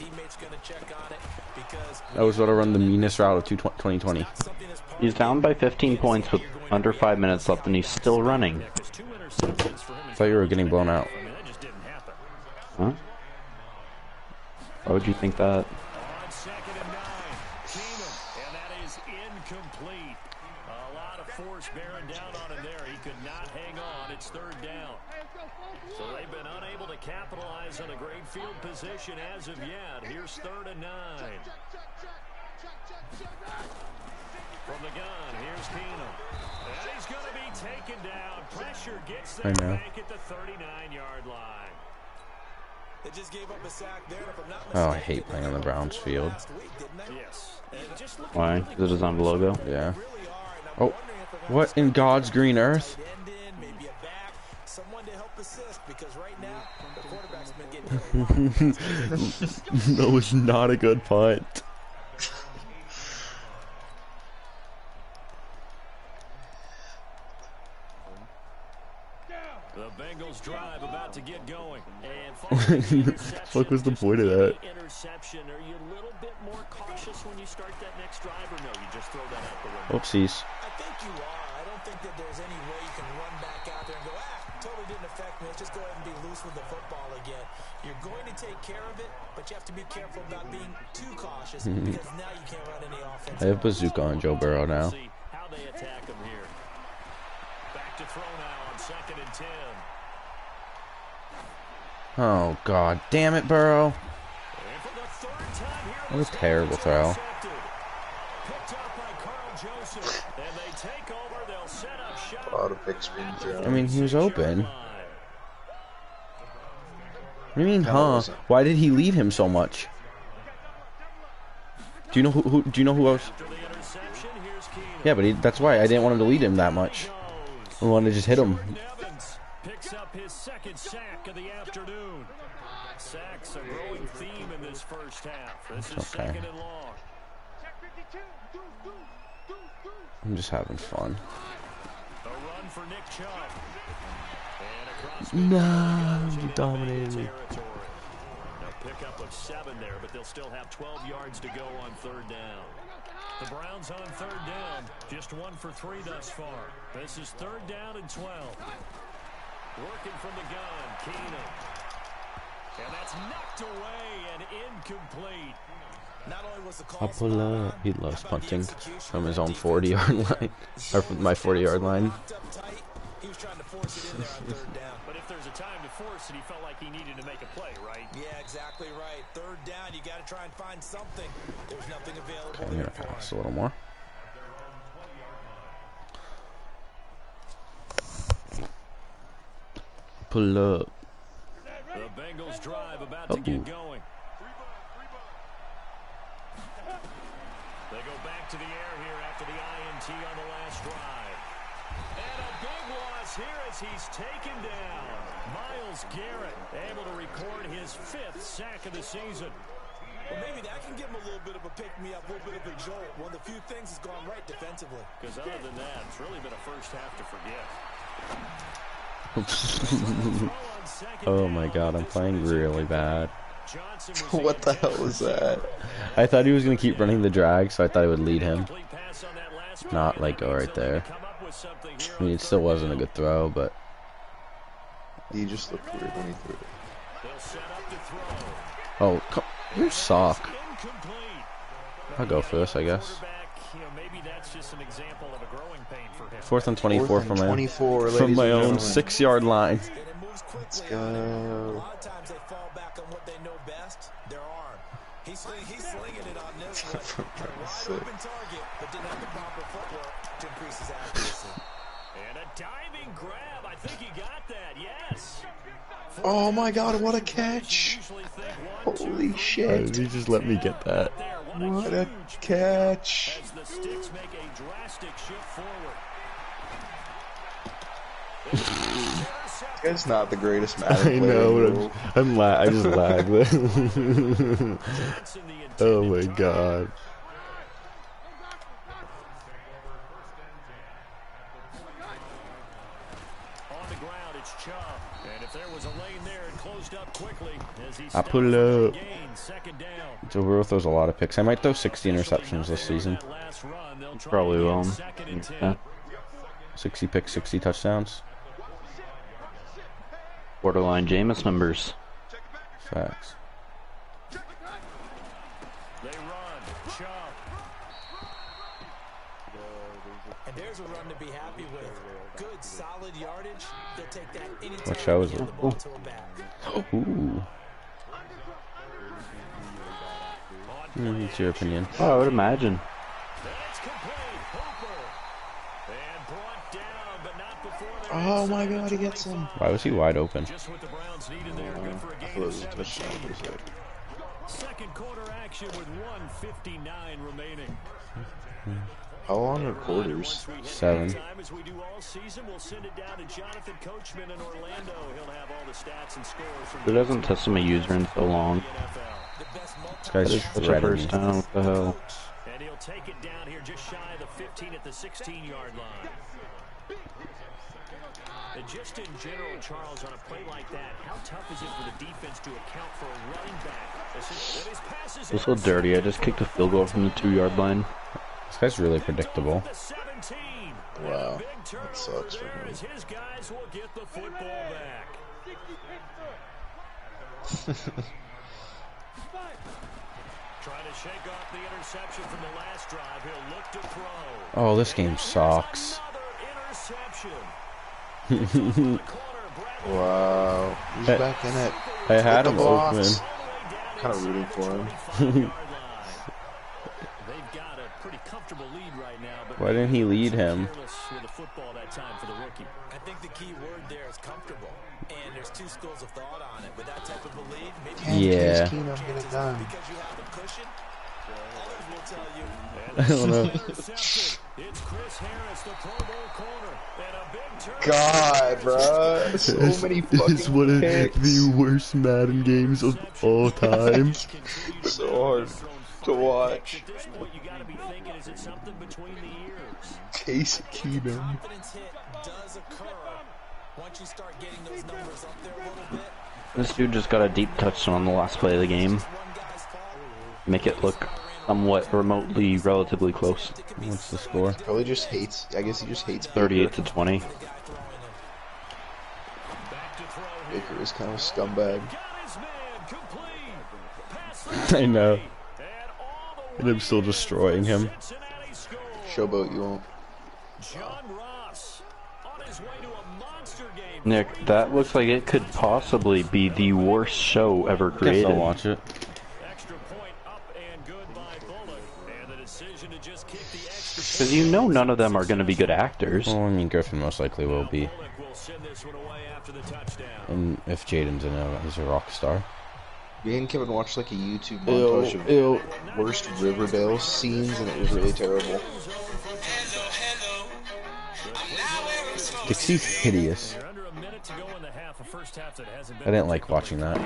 I was about to run the meanest route of 2020. He's down by 15 points with under 5 minutes left, and he's still running. I thought you were getting blown out. Huh? Why would you think that? Bearing down on him there. He could not hang on. It's third down. So they've been unable to capitalize on a great field position as of yet. Here's 3rd and 9. From the gun, here's Keenum. And he's going to be taken down. Pressure gets there to make it the 39-yard line. They just gave up a sack there. If I'm not mistaken, I hate playing on the Browns field. Yes. Why? Because it is on the logo? Yeah. Oh. What in God's green earth? That was not a good punt. The Bengals drive about to get going. What was the point of that? Interception. Are you a little bit more cautious when you start that next drive, or no? You just throw that out the window. Oopsies. I think you are. I don't think that there's any way you can run back out there and go, totally didn't affect me. Let's just go ahead and be loose with the football again. You're going to take care of it, but you have to be careful about being too cautious, because now you can't run any offense. I have Bazooka on Joe Burrow now. See how they attack him here. Back to throw now on 2nd and 10. Oh God, damn it, Burrow! That was a terrible throw. A lot of big screen throws. I mean, he was open. What do you mean, huh? Why did he leave him so much? Do you know who? Do you know who else? Yeah, but that's why I didn't want him to lead him that much. I wanted to just hit him. Picks up his 2nd sack of the afternoon. Sacks a growing theme in this first half. This is 2nd and long. I'm just having fun. A run for Nick Chubb. No, you dominated me. A pickup of 7 there, but they'll still have 12 yards to go on 3rd down. The Browns on 3rd down, just 1 for 3 thus far. This is 3rd down and 12. Working from the gun, Keenum. And that's knocked away and incomplete. Not only was the call He loves punting from his own 40-yard line, or from my 40-yard line. He was trying to force it in there on 3rd down. But if there's a time to force it, he felt like he needed to make a play, right? Yeah, exactly right. 3rd down, you got to try and find something. There's nothing available. Okay, I'm gonna pass a little more. pull up. The Bengals drive about to get going. They go back to the air here after the INT on the last drive. And a big loss here as he's taken down. Myles Garrett able to record his 5th sack of the season. Well, maybe that can give him a little bit of a pick-me-up, a little bit of a jolt. One of the few things that's gone right defensively. Because other than that, it's really been a first half to forget. Oh my god, I'm playing really bad. What the hell was that? I thought he was going to keep running the drag, so I thought it would lead him. Not like go right there. I mean, it still wasn't a good throw, but... He just looked weird when he threw it. Oh, you suck. I'll go for this, I guess. 4th and 24 from my own 6-yard line. Let's go. A lot of times they fall back on what they know best, their arm. He's slinging it on this one. Had a wide open target, but didn't have the proper footwork to increase his accuracy. And a diving grab. I think he got that. Yes. Oh my god, what a catch! Holy shit. He just let me get that. What a catch! As the sticks make a drastic shift forward. This guy's not the greatest Madden I player know, in the but world. I just lagged there. Oh my god. On the ground, it's Chubb. And if there was a lane there, it closed up quickly as he I pull up. gain, 2nd down. Joe Burrow throws a lot of picks. I might throw 60 interceptions this season. Probably will. Yeah. 60 picks, 60 touchdowns. Borderline Jameis numbers. Facts. They run. Chubb. And there's a run to be happy with. Good, solid yardage. They'll take that anytime What show is they it? hand the ball to a back. Ooh. What's your opinion? Oh, I would imagine. That's complete. Hooper. And brought down, but not before they're Oh my inside god, the he gets 25. him. Why was he wide open? Just what the Browns needed there. Good for a I gain thought it of was a 17. touchdown. What is it? Second quarter action with 1:59 remaining. How long are quarters? 7. Time as we do all season, we'll send it down to Jonathan Coachman in Orlando. He'll have all the stats and scores from Who doesn't test him a user in so long? the NFL. This guy's Such a shredding first me. down. What the hell? And he'll take it down here just shy of the 15 at the 16-yard line. And just in general, Charles, on a play like that, how tough is it for the defense to account for a running back? It was so dirty. I just kicked a field goal from the 2-yard line. This guy's really predictable. Wow, that sucks for him. His guys will get the football back. Trying to shake off the interception from the last drive. He'll look to throw. Oh, this game sucks. Wow, he's Hey, back in it. I had Hit him the open. blocks. Kind of rooting for him. They've got a pretty comfortable lead right now, but Why didn't he lead him? careless with the football that time for the rookie. I think the key word there is comfortable. And there's two schools of thought on it. With that type of a lead, maybe Yeah. Case Keenum get it done. because you have the cushion, others will tell you. I don't know. Intercepted. It's Chris Harris, the Pro Bowl corner, and a big turn. God, bro, so many fucking picks. worst Madden games of all time. So hard to watch. At this point, you got to be thinking, is it something between the ears? Case Keenum. Confidence hit does occur once you start getting those numbers up there a little bit. This dude just got a deep touchdown on the last play of the game. One guy's fault. Make it look somewhat remotely relatively close. What's the score? Probably just hates. I guess he just hates 38 to 20. Back to throw here. Baker is kind of a scumbag. Got his man complete. Pass I know. and all the And I'm still way destroying in. him. Cincinnati scores. Showboat, you won't. John Ross on his way to a monster game. Nick, that looks like it could possibly be the worst show ever Guess created. I'll watch it. Extra point up and good by Bullock. And the decision to just kick the extra Because you know none of them are going to be good actors. Well, I mean, Griffin most likely will be. Bullock will send this one away after the touchdown. And if Jaden's in it, he's a rock star. Me and Kevin watched like a YouTube montage of worst Riverdale scenes, and it was really terrible. Dixie's hideous. Under a minute to go in the half, a first half that hasn't been I didn't like watching that. How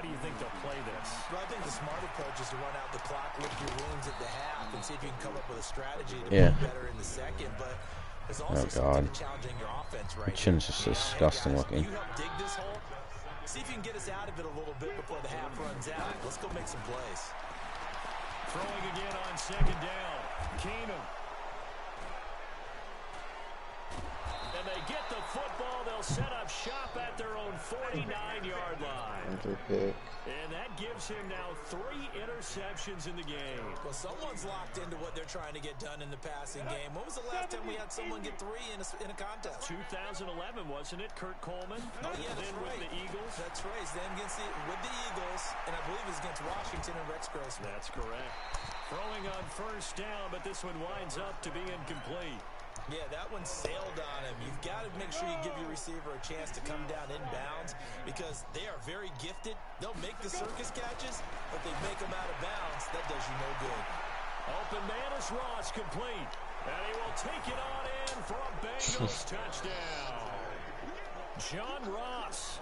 do you think they'll play this? Well, I think the smart approach is to run out the clock, lick your wounds at the half, and see if you can come up with a strategy to Yeah. be better in the second. But there's also Oh, something God. challenging your offense The right chin's just disgusting guys, looking. You help dig this hole. See if you can get us out of it a little bit before the half runs out. Let's go make some plays. Throwing again on second down. Keenum. And they get the football. They'll set up shop at their own 49-yard line. Another pick. And that gives him now 3 interceptions in the game. Well, someone's locked into what they're trying to get done in the passing game. When was the last time we had someone get 3 in a contest? 2011, wasn't it? Kurt Coleman. Oh, yeah, that's then right. with the Eagles. That's right. It's them with the Eagles, and I believe it's against Washington and Rex Grossman. That's correct. Throwing on first down, but this one winds up to be incomplete. Yeah, that one sailed on him. You've got to make sure you give your receiver a chance to come down inbounds because they are very gifted. They'll make the circus catches, but they make them out of bounds. That does you no good. Open man is Ross, complete. And he will take it on in for a Bengals touchdown. John Ross,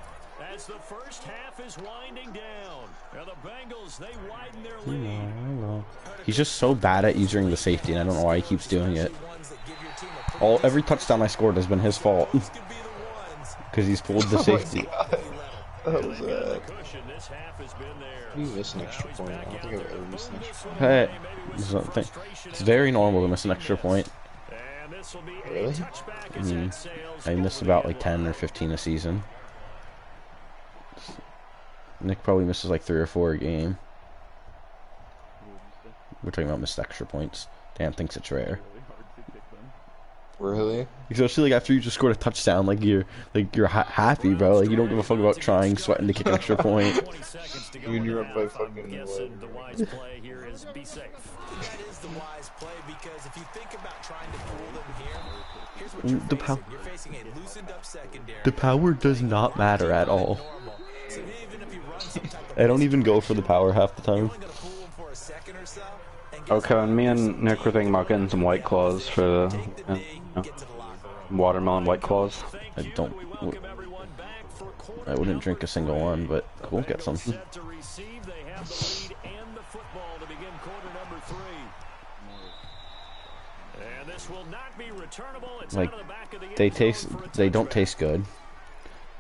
as the first half is winding down. Now the Bengals, they widen their lead. He's just so bad at using the safety, and I don't know why he keeps doing it. Every touchdown I scored has been his fault. Because he's pulled the safety. That was bad. This half has been there. You miss an extra point. I don't think I've ever missed an extra point. Hey, it's very normal to miss an extra point. And this will be Really? a touchback as that sails I miss about like 10 or 15 a season. Nick probably misses like 3 or 4 a game. We're talking about missed extra points. Dan thinks it's rare. Really? Especially like after you just scored a touchdown, like you're happy, bro. Like you don't give a fuck about trying, sweating to kick an extra point. You and you're up by fucking The wise play here is be safe. That is the wise play because if you think about trying to fool them here, here's what you're The facing. You're facing a loosened up secondary. The power does not matter at all. So even if you run some type of I don't even go for the power half the time. only gonna fool them for a second or so. And Okay, and me and Nick were thinking about getting some White Claws for the get to the locker room. watermelon White Claws. I don't. I wouldn't drink a single one, but we'll get some. Set to receive. They have the lead and the football to begin quarter number 3. And this will not be returnable. It's Like out of the back of the they end zone taste, for a they don't touchback. taste good,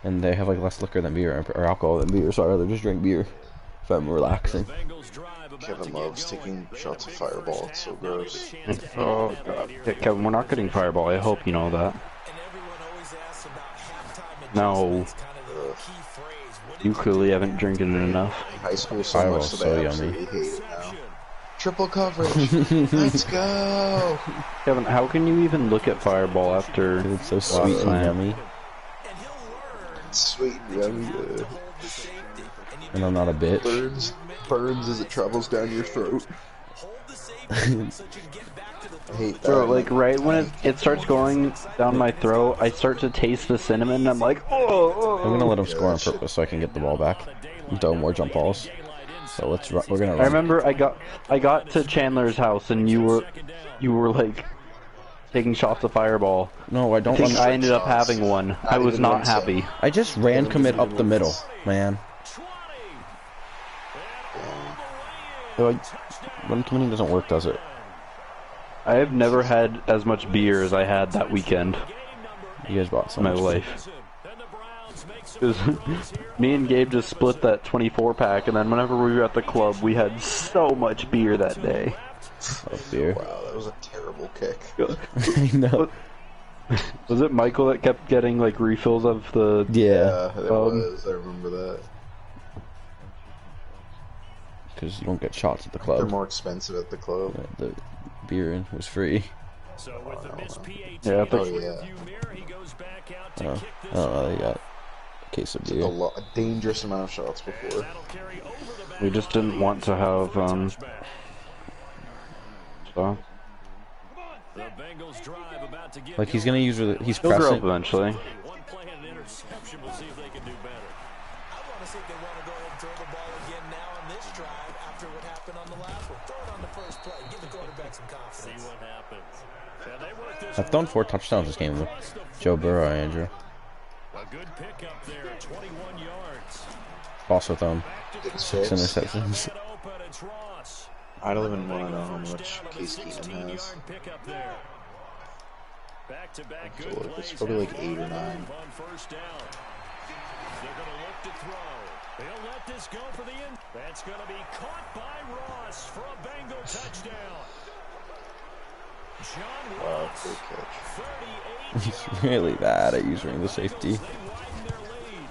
and they have like less liquor than beer or alcohol than beer. So I'd rather just drink beer if I'm relaxing. Bengals drive about to Kevin get loves going. taking shots of Fireball. It's so gross. Oh God, hey, Kevin, we're not getting Fireball. I hope you know that. And everyone always asks about halftime No. adjustments, kind of the key phrase. What You did clearly haven't drinking it enough. In high school so Fireball's much that I so absolutely yummy. hate it now. Triple coverage. Let's go. Kevin, how can you even look at Fireball after It's so sweet and slam? yummy, And he'll learn It's sweet and yummy. to hold the safety. And you and I'm not a bitch. Burns as it travels down your throat. hold the safety so that you can get back to the I hate that. Bro, like right when it starts going down my throat, I start to taste the cinnamon, and I'm like, oh. I'm gonna let him score on purpose so I can get the ball back and throw more jump balls. So let's run. We're gonna I run. remember I got to Chandler's house, and you were like taking shots of Fireball. No, I I don't. think run. I ended up having one. I was even not one set. happy. I just ran commit up the middle, man. 20. Like, run committing doesn't work, does it? I have never had as much beer as I had that weekend You guys bought so in my much. life. It was, me and Gabe just split that 24 pack, and then whenever we were at the club, we had so much beer that day. Of beer. Wow, that was a terrible kick. I know. Was it Michael that kept getting like refills of the? Yeah, It was. I remember that. because you don't get shots at the They're club. more expensive at the club. The beer was free. So with the missed PAT Yeah, I think- in the Oh, yeah. rearview mirror, he goes back out to Oh, kick I this don't know. one They got off. a case of Took beer. a dangerous amount of shots before. That'll carry over the back We just didn't want to have for a touchback. so The Bengals drive about to get Like he's gonna use he's He'll grow up pressing. eventually. one play and an interception. We'll see if they can do better. I want to see if they want to go ahead and throw the ball again now on this drive after what happened on the last one. Throw it on the first play. Give the quarterback some See confidence. what happens. Yeah, they work this I've thrown 4 one touchdowns this game with across the Joe 40. Burrow, Andrew. A good pickup there, 21 yards. Also thrown Back to 6 interceptions. man open, it's Ross. I don't even want to know how First much down on the Case Keenum has. 16-yard pickup there. Back-to-back good So plays. it's probably like 8 or 9. On first down. They're going to look to throw. They'll let this go for the end. That's going to be caught by Ross for a Bengal touchdown. John Wow, Ross, great catch. 38 He's really bad at using the safety. They widen their lead.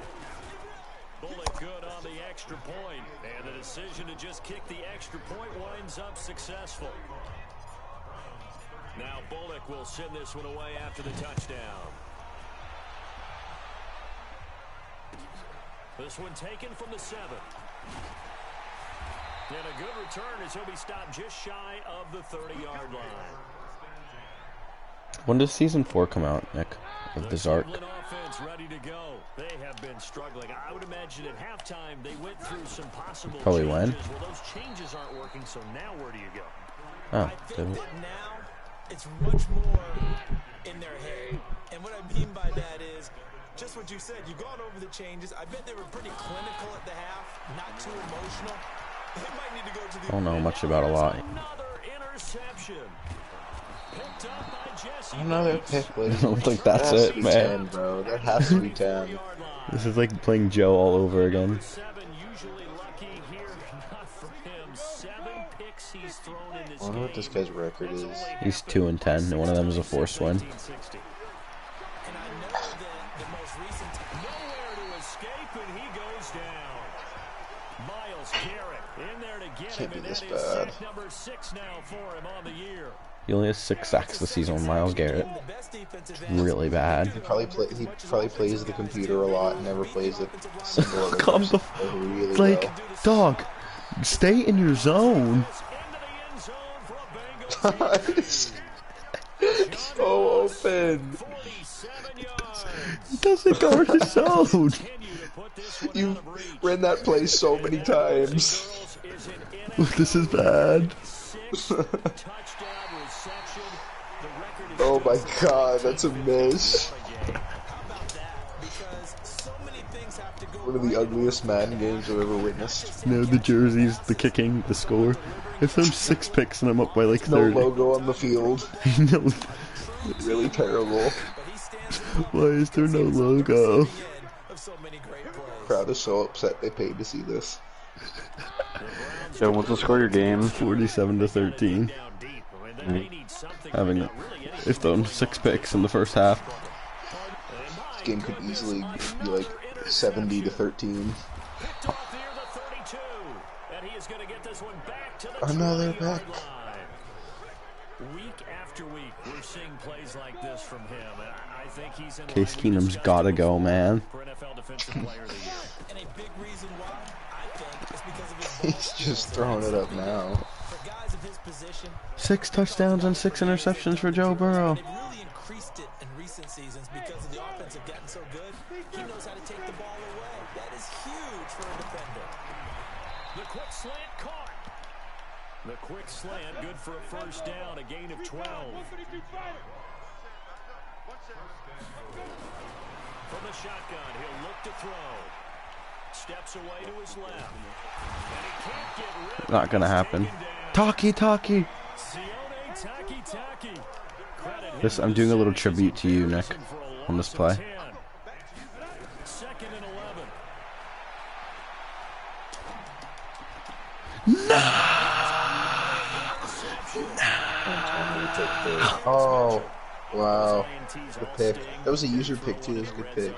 Bullock good on the extra point, and the decision to just kick the extra point winds up successful. Now Bullock will send this one away after the touchdown. This one taken from the 7. And a good return as he'll be stopped just shy of the 30-yard line. When does season 4 come out, Nick? Of The Bizarre. Cleveland offense ready to go. They have been struggling. I would imagine at halftime they went through some possible Probably changes. when? Well, those changes aren't working, so now where do you go? Oh, I think that now it's much more in their head. And what I mean by that is just what you said. You've gone over the changes. I bet they were pretty clinical at the half, not too emotional. They might need to go to the... I don't know much about a lot. Another interception. Picked up by Jesse. Another pick, I lady. don't think That that's has to it, be man. 10, bro. That has to be 10. This is like playing Joe all over again. 7 usually lucky here, not for him. 7 picks he's thrown in this I wonder what this game. guy's record is. He's 2-10, and one of them is a forced win. And I know that the most recent... Nowhere to escape, and he goes down. Miles Garrett in there to get Can't him, be and this that is bad. sack number 6 now for him on the year. He only has 6 sacks this season with Miles Garrett. Really bad. He probably plays the computer a lot and never plays it single other Calm person. the Really Like, well. dog, stay in your zone. Into the end zone for a Bengals TD. So open. 47 yards. He doesn't guard his zone. Continue to put this one out You of reach. ran that play so many times. Girls is an This is bad. 6 touchdown reception. The record is Oh my still god, that's a miss. How about that? Because so many things have to go One of the ugliest Madden games I've ever witnessed. No, the jerseys, the kicking, the score. I've thrown 6 picks and I'm up by like No 30. logo on the field. No. Really terrible. But he stands in Why is there no logo? of so many great plays. Crowd is so upset they paid to see this. Joe, what's the score of your game? 47-13. down deep. I mean, they need something Having right now, really anything. They've thrown 6 picks in the first half. This game could easily be like 70-13. Picked off near the 32, and he is going to get this one back to the Another 20-yard pick. line. Week after week, we're seeing plays like this from him, and I think he's in Case line. We Keenum's discussed gotta it go, before man. for NFL Defensive Player of the Year. And a big reason why, I think, is because of his He's just throwing it up now. For guys of his position, 6 touchdowns and 6 interceptions for Joe Burrow. they've really increased it in recent seasons because of the offense have gotten so good. He knows how to take the ball away. That is huge for a defender. The quick slant caught. The quick slant, good for a first down, a gain of 12. From the shotgun, he'll look to throw. Steps away to his left. And he can't get rid of Not gonna it. happen. Taken down. Taki. Sione Taki. Credit This, him I'm for doing a little this tribute to you, Nick, for a on loss this of play. 10. Second and 11. Oh, wow. Good pick. That was a user pick too. That was a good pick.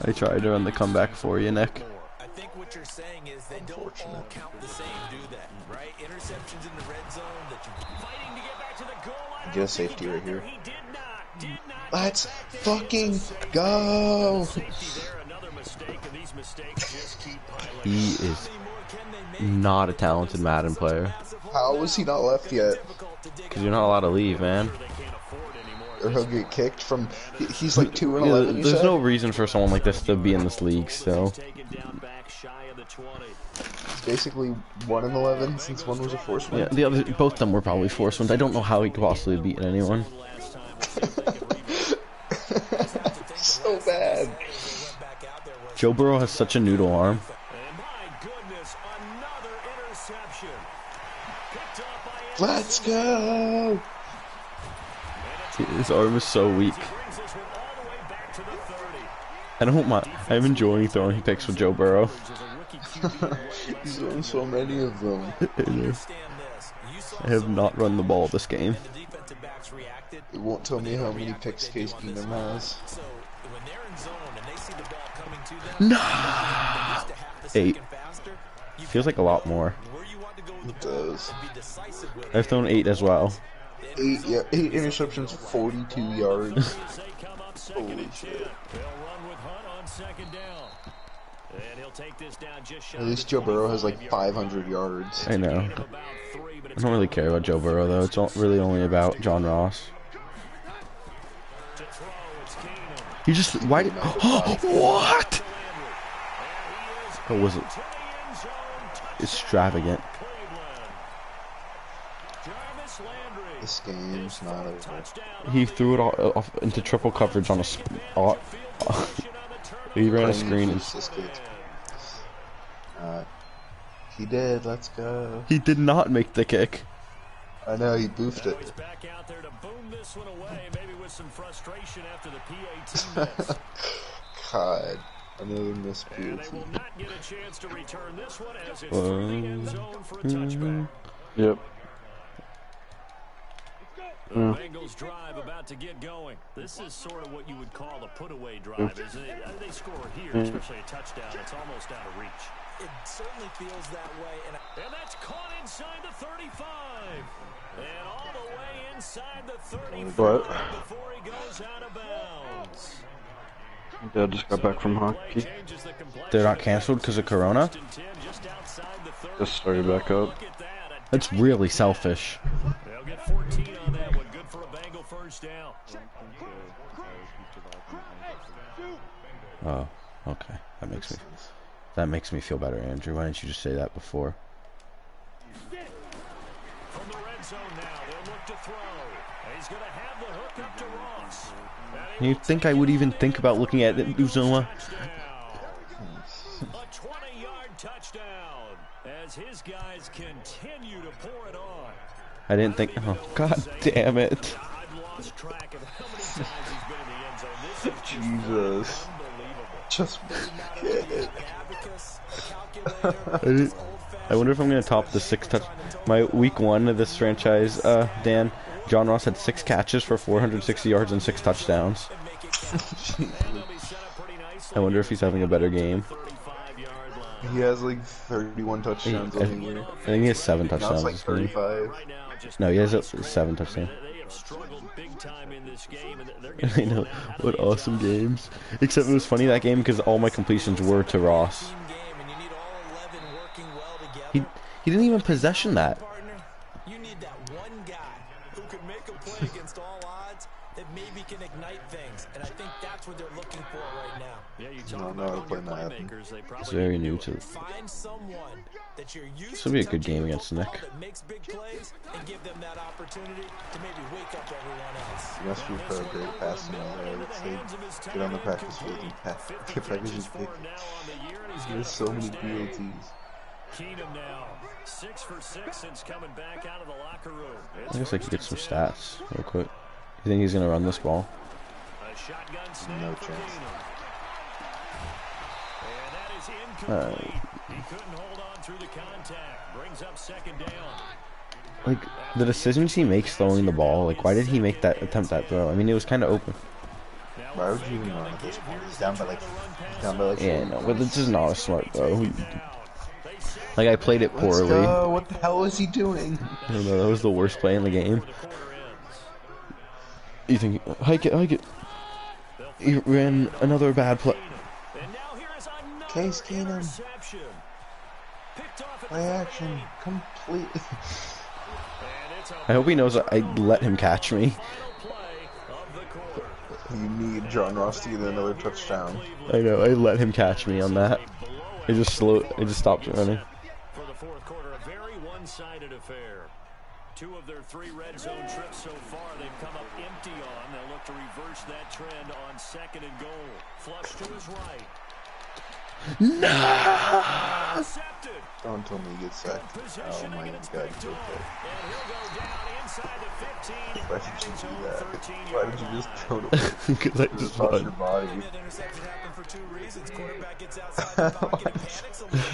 I tried to run the comeback for you, Nick. I think what you're saying is they don't all count the same, do they? Right? Interceptions in the red zone that you Fighting to get back to the goal line. Get a safety right here. He did not. Let's fucking go. Safety there, another mistake, and these mistakes just keep piling He up. is not a talented Madden player. How was he not left yet? Because you're not allowed to leave, man. They or he'll get kicked from. He's like 2 and Yeah, 11. You there's said? no reason for someone like this to be in this league still. He's basically 1 and 11 since one was a force win. Yeah, the other both of them were probably forced ones. I don't know how he could possibly have beaten anyone. So bad. Joe Burrow has such a noodle arm. Let's go. His arm is so weak. I don't mind. I'm enjoying throwing picks with Joe Burrow. He's doing so many of them. I have not run the ball this game. It won't tell me how many picks Case Keenum has. No! 8. Feels like a lot more. It does. I've thrown 8 as well. 8 interceptions, 42 yards. Holy shit. At least Joe Burrow has like 500 yards. I know. I don't really care about Joe Burrow though. It's really only about John Ross. He just why did what? What was it? Extravagant. This game's not over. He threw it all off into triple coverage on a spot. He ran a screen and he did. Let's go. he did not make the kick. I know, he boofed it. God, another missed PAT. Yep. Bengals drive about to get going. This is sort of what you would call a put-away drive, isn't it? They score here, especially a touchdown. It's almost out of reach. It certainly feels that way. And that's caught inside the 35. And all the way inside the 35 before he goes out of bounds. Dad just got back from hockey. They're not canceled because of Corona? Just started back up. That's really selfish. They'll get 14 on that one. Good for a Bengal first down. Oh, okay. That makes me feel better, Andrew. Why didn't you just say that before? From the red zone now, they'll look to throw. He's going to have the hook up to Ross. You'd think I would even think about looking at it, Uzoma. A 20-yard touchdown as his guys continue to pour it on. I didn't think. Oh, god damn it. I've lost track of how many times he's been in the end zone. This is Jesus. Just I wonder if I'm going to top the 6 touch. My week 1 of this franchise, Dan, John Ross had 6 catches for 460 yards and 6 touchdowns. I wonder if he's having a better game. He has like 31 touchdowns on the year. I think he has 7 Now it's touchdowns. like 35. No, he has 7 touchdowns. I know. What awesome games. Except it was funny that game because all my completions were to Ross. He didn't even possession that. You need that one guy who can make a play against all odds that maybe can ignite things, and I think that's what they're looking for right now. Yeah, you No, talk no, about playing your that happen. playmakers. They probably It's very new to. Find someone that you're used This will be a good touching game the against football Nick. that makes big plays and give them that opportunity to maybe wake up everyone else. He must be for a great passing guy. I would say get on the practice field and practice his pick. There's so many PATs. Keenum now 6 for 6 since coming back out of the locker room. I guess I could get some stats real quick. You think he's going to run this ball? A shotgun snap No for chance. Keenum. And that is incomplete. He couldn't hold on through the contact. Brings up second down. Like, the decisions he makes throwing the ball, like, why did he make that attempt that throw? I mean, it was kind of open. Why would you even run at this point? He's down by like. Yeah, no, but this is not a smart throw. Like, I played it Let's poorly. go. What the hell is he doing? I don't know, that was the worst play in the game. You think, hike it. He ran another bad play. Case Keenum. Play action. Complete. I hope he knows I let him catch me. You need John Ross to get another touchdown. I know. I let him catch me on that. It just stopped running. For the fourth quarter, a very one-sided affair. 2 of their 3 red zone trips so far, they've come up empty on. They'll look to reverse that trend on 2nd and goal. Flush to his right. No! Intercepted. Don't tell me he gets sacked. Oh my god, it's okay. And he'll go down inside the 15. Why did you do that? Why did you just throw it away? Because I Just just toss won. your body. That interception happened for 2 reasons. Quarterback gets outside the pocket and panics a little bit.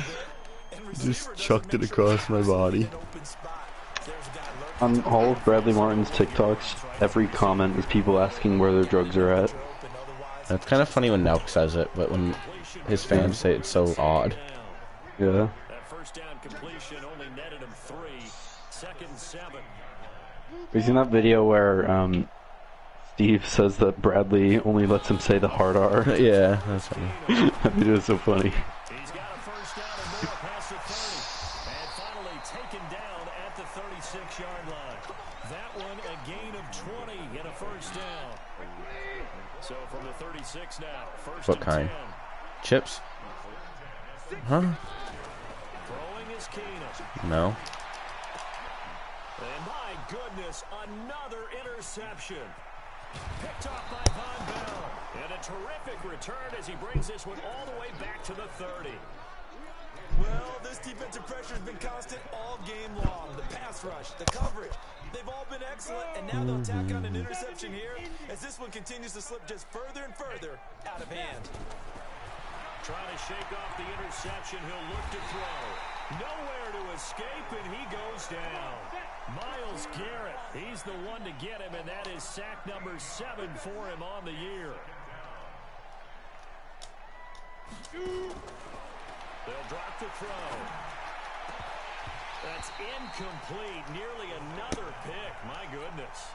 And receiver Just doesn't chucked it make sure across my he's in body. an open spot. There's a guy lurking On all of Bradley Martin's TikToks, every comment is people asking where their drugs are at. It's kind of funny when Nelk says it, but when his fans say it's so odd. Yeah. That first down completion only netted him 3. 2nd and 7. Have you seen that video where Steve says that Bradley only lets him say the hard R? Yeah, that's funny. That video is so funny. He's got a first down and more past the 30. And finally taken down at the 36-yard line. That one a gain of 20 and a first down. So from the 36 now, first What and kind? 10. Chips? Huh? Throwing is Keenum. No. And my goodness, another interception. Picked off by Von Bell. And a terrific return as he brings this one all the way back to the 30. Well, this defensive pressure has been constant all game long. The pass rush, the coverage, they've all been excellent, and now they'll tack on an interception here as this one continues to slip just further and further out of hand. Trying to shake off the interception, he'll look to throw. Nowhere to escape, and he goes down. Miles Garrett, he's the one to get him, and that is sack number 7 for him on the year. They'll drop the throw. That's incomplete. Nearly another pick. My goodness.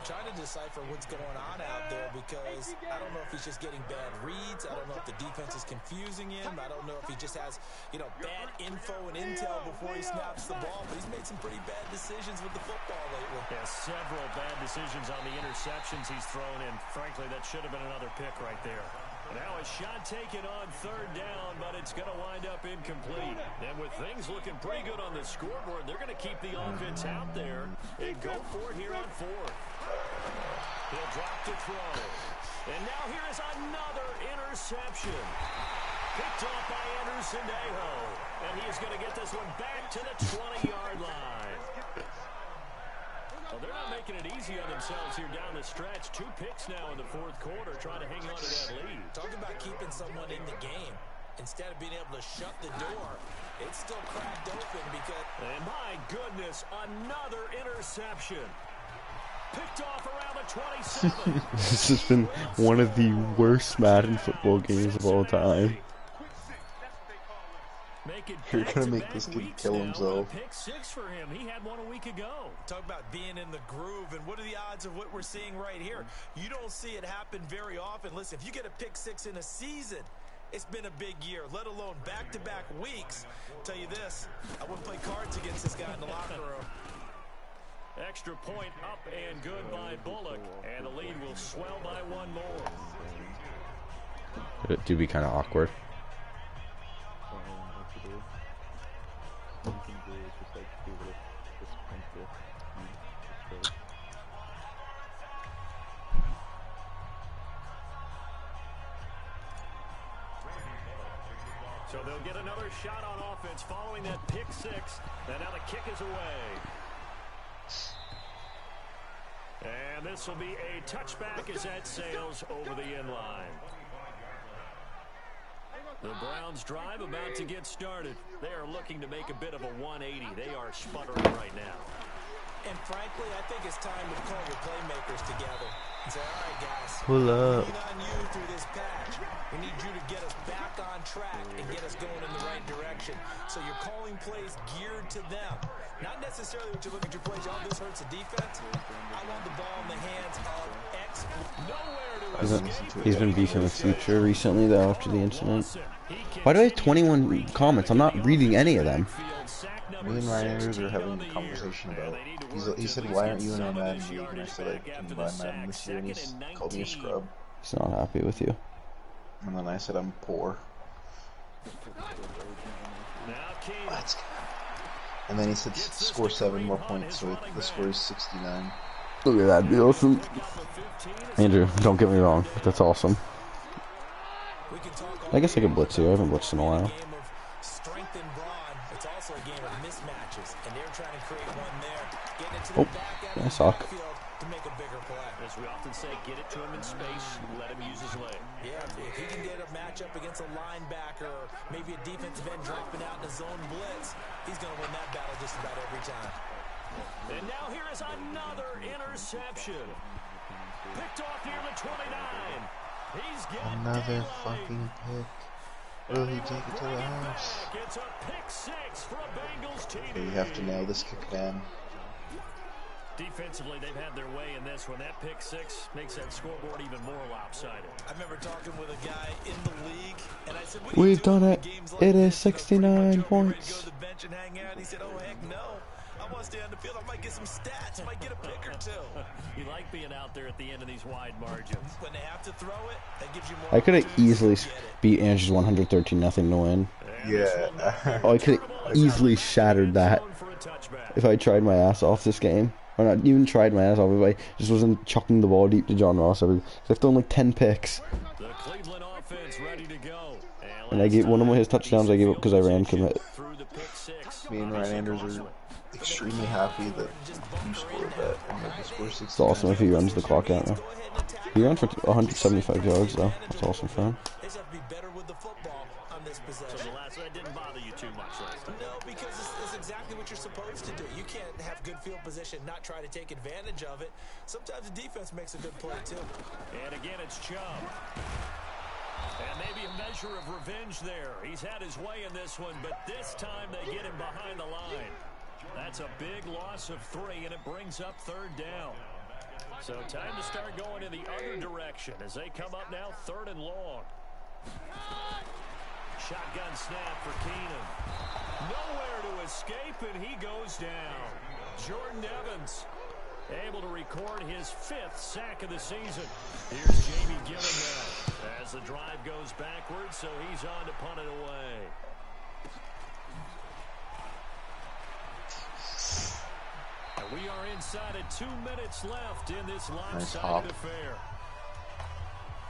Trying to decipher what's going on out there because I don't know if he's just getting bad reads. I don't know if the defense is confusing him. I don't know if he just has, bad info and intel before he snaps the ball. But he's made some pretty bad decisions with the football lately. Yeah, several bad decisions on the interceptions he's thrown, and frankly, that should have been another pick right there. Now a shot taken on 3rd down, but it's going to wind up incomplete. And with things looking pretty good on the scoreboard, they're going to keep the offense out there and go for it here on 4th. He'll drop to throw. And now here is another interception. Picked off by Anderson Aho. And he is going to get this one back to the 20-yard line. Well, they're not making it easy on themselves here down the stretch. 2 picks now in the 4th quarter, trying to hang on to that lead. Talk about keeping someone in the game. Instead of being able to shut the door, it's still cracked open because... And my goodness, another interception. Picked off around the 27. This has been one of the worst Madden football games of all time. You're gonna make this kid kill himself. Pick 6 for him. He had one a week ago. Talk about being in the groove, and what are the odds of what we're seeing right here? You don't see it happen very often. Listen, if you get a pick 6 in a season, it's been a big year, let alone back-to-back weeks. Tell you this, I wouldn't play cards against this guy in the locker room. Extra point up and good by Bullock, and the lead will swell by 1 more. It do be kind of awkward. So they'll get another shot on offense following that pick 6, and now the kick is away. And this will be a touchback as that sails over the end line. The Browns drive about to get started. They are looking to make a bit of a 180. They are sputtering right now. And frankly, I think it's time to call your playmakers together and say, all right, guys, Pull up. lean on you through this patch. We need you to get us back on track and get us going in the right direction. So you're calling plays geared to them. Not necessarily what you look at your plays, oh, this hurts the defense. I want the ball in the hands of X. Nowhere to escape. He's been beefing with Future recently, though, after the incident. Why do I have 21 comments? I'm not reading any of them. Me and Ryan Andrews are having a conversation about. He said, "Why aren't you in our Madden league?" And I said, "I didn't buy Madden this year," and he's called me a scrub. He's not happy with you. And then I said, "I'm poor." Let's go. And then he said, "Score 7 more points," so the score is 69. Look at that, that'd be awesome. Andrew, don't get me wrong, that's awesome. I guess I could blitz you. I haven't blitzed in a while. Oh, I suck. As we often say, get it to him in space, let him use his leg. Yeah, if he can get a matchup against a linebacker or maybe a defensive end dropping out in a zone blitz, he's going to win that battle just about every time. And now here is another interception. Picked off near the 29. He's getting Another fucking pick. Will he take it to the house? It's a pick six for a Bengals team. Okay, you have to nail this kick down. Defensively, they've had their way in this one. That pick six makes that scoreboard even more lopsided. I remember talking with a guy in the league, and I said, "We've done it. It is 69 points." Go to the bench and hang out. He said, "Oh heck no! I want to stay on the field. I might get some stats. I might get a pick or two." You like being out there at the end of these wide margins. When they have to throw it, that gives you more. I could have easily beat Andrew's 113-0 to win. Yeah. Oh, I could have easily shattered that if I tried my ass off this game. Or not even tried my ass off, if I just wasn't chucking the ball deep to John Ross. I've thrown like 10 picks. The Cleveland offense ready to go. And I gave one of his touchdowns I gave up because I ran commit. Me and Ryan Andrews are extremely happy that you scored that and that you scored 60. It's awesome if he runs the clock out now. He ran for 175 yards though. That's awesome for him. They just have to be better with the football on this possession. So the last one didn't bother you too much last time. No, because it's exactly what you're supposed to do. You can't have good field position, not try to take advantage of it. Sometimes the defense makes a good play too. And again, it's Chubb. And maybe a measure of revenge there. He's had his way in this one, but this time they get him behind the line. That's a big loss of 3, and it brings up third down. So time to start going in the other direction as they come up now 3rd and long. Shotgun snap for Keenum. Nowhere to escape, and he goes down. Jordan Evans able to record his 5th sack of the season. Here's Jamie Gillen now as the drive goes backwards, so he's on to punt it away. And we are inside of 2 minutes left in this lopsided affair.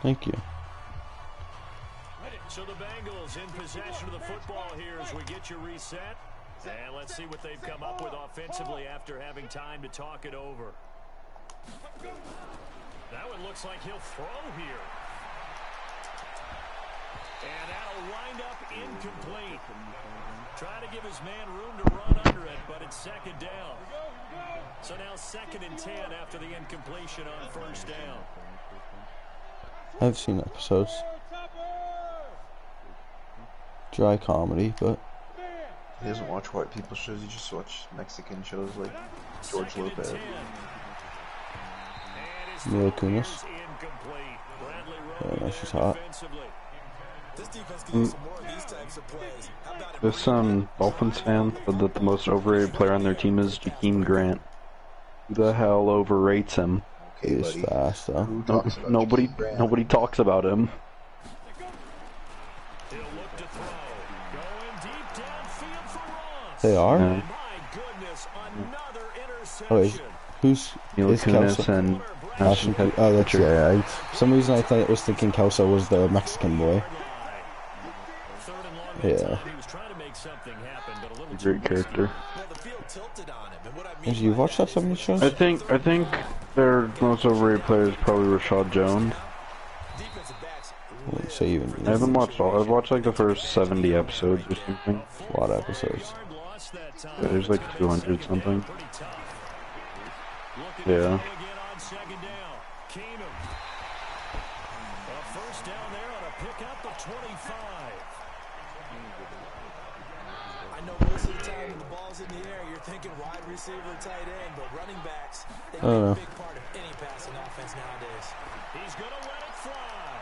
Thank you. So the Bengals in possession of the football here as we get you reset. And let's see what they've come up with offensively after having time to talk it over. That one looks like he'll throw here. And that'll wind up incomplete. Try to give his man room to run under it, but it's 2nd down. So now 2nd and 10 after the incompletion on 1st down. I've seen episodes. Dry comedy, but He doesn't watch white people shows, he just watch Mexican shows like George Lopez. Mila Kunis. Yeah, she's hot. This defense can use some more of these types of plays. How about it? This Dolphins fan said that the most overrated player on their team is Jakeem Grant. Who the hell overrates him? He is fast though. Who talks about Nobody Jakeem Grant? nobody talks about him. He'll look to throw. Going deep downfield for Ross. They are? Yeah. My goodness, another interception. Oh, who's Mila is Kunis Kelso? and Ashton Kutcher. Oh, that's yeah. For some reason I thought it was thinking Kelso was the Mexican boy. Yeah. He was trying to make something happen, but a little great character. Well, the field tilted on him, and what I mean Have you by watched that 70s shows? I think their most overrated player is probably Rashad Jones. defensive backs Wouldn't say even. I haven't watched all. I've watched like the first 70 episodes or something. A lot of episodes. Yeah, there's like 200 something. Yeah. A first down there on a pickup of 25. I know most of the time when the ball's in the air, you're thinking wide receiver, tight end, but running backs, they make a big part of any passing offense nowadays. He's going to let it fly.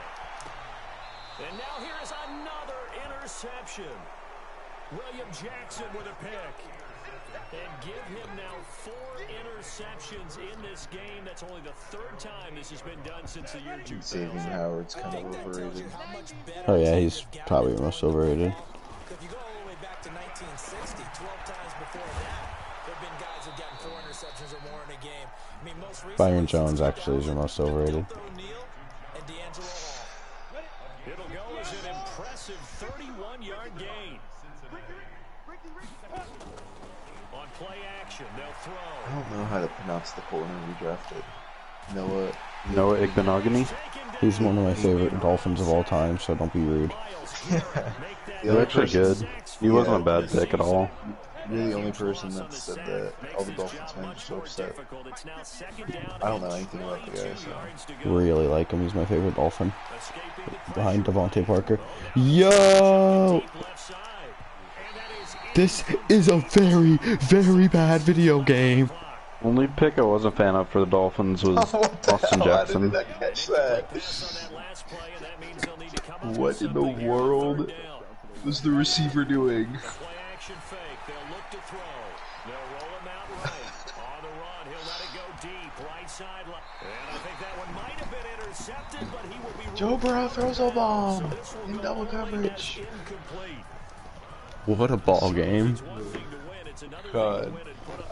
And now here's another interception. William Jackson with a pick. And give him now 4 interceptions in this game. That's only the 3rd time this has been done since the year 2000. Xavier Howard's kind of overrated. Oh yeah, he's probably the most overrated. If you go all the way back to 1960, 12 times before that, there have been guys who've gotten 4 interceptions or more in a game. I mean, most recently, Byron Jones actually is your most overrated. And D'Angelo Hall. It'll go as an impressive 31-yard gain. On play action, they'll throw. I don't know how to pronounce the corner we drafted. Noah Igbenogany? He's one of my favorite Dolphins of all time, so don't be rude. He's actually good. He wasn't a bad pick at all. You're the only person that said that. All the Dolphins fans are so upset. I don't know anything about the guy, so. Really like him. He's my favorite Dolphin. Behind Devontae Parker. Yo! This is a very, very bad video game. Only pick I was a fan of for the Dolphins was Austin Jackson. How did I catch that? What in the world was the receiver doing? Joe Burrow throws a bomb in double coverage. What a ball game. God,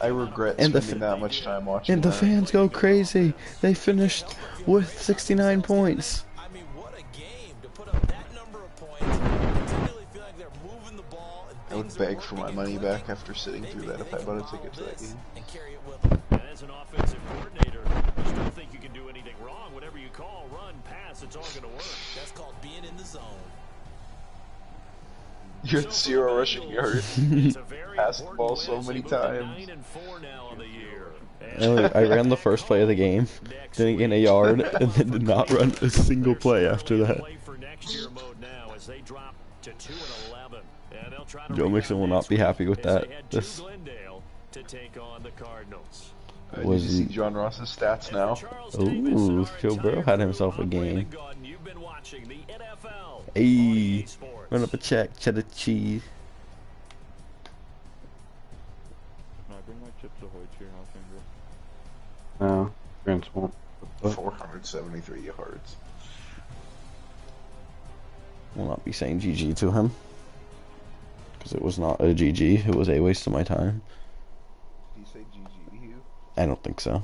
I regret spending that much time watching And the that. fans go crazy. They finished with 69 points. I mean, what a game to put up that number of points, continually feel like they're moving the ball. I would beg for my money back after sitting through that if I bought a ticket to that game. And carry it with them. And as an offensive coordinator, you still think you can do anything wrong. Whatever you call, run, pass, it's all going to work. That's called being in the zone. You had 0 rushing yards. Passed the ball so many times. I ran the first play of the game, didn't gain a yard, and then did not run a single play after that. Joe Mixon will not be happy with that. This You see John Ross's stats now. Ooh, Joe Burrow had himself a game. Hey, run up a check, cheddar cheese. Can I bring my Chips Ahoy to your house, Andrew? No, Grants won't. 473 yards. Will not be saying GG to him. Because it was not a GG, it was a waste of my time. Did he say GG to you? I don't think so.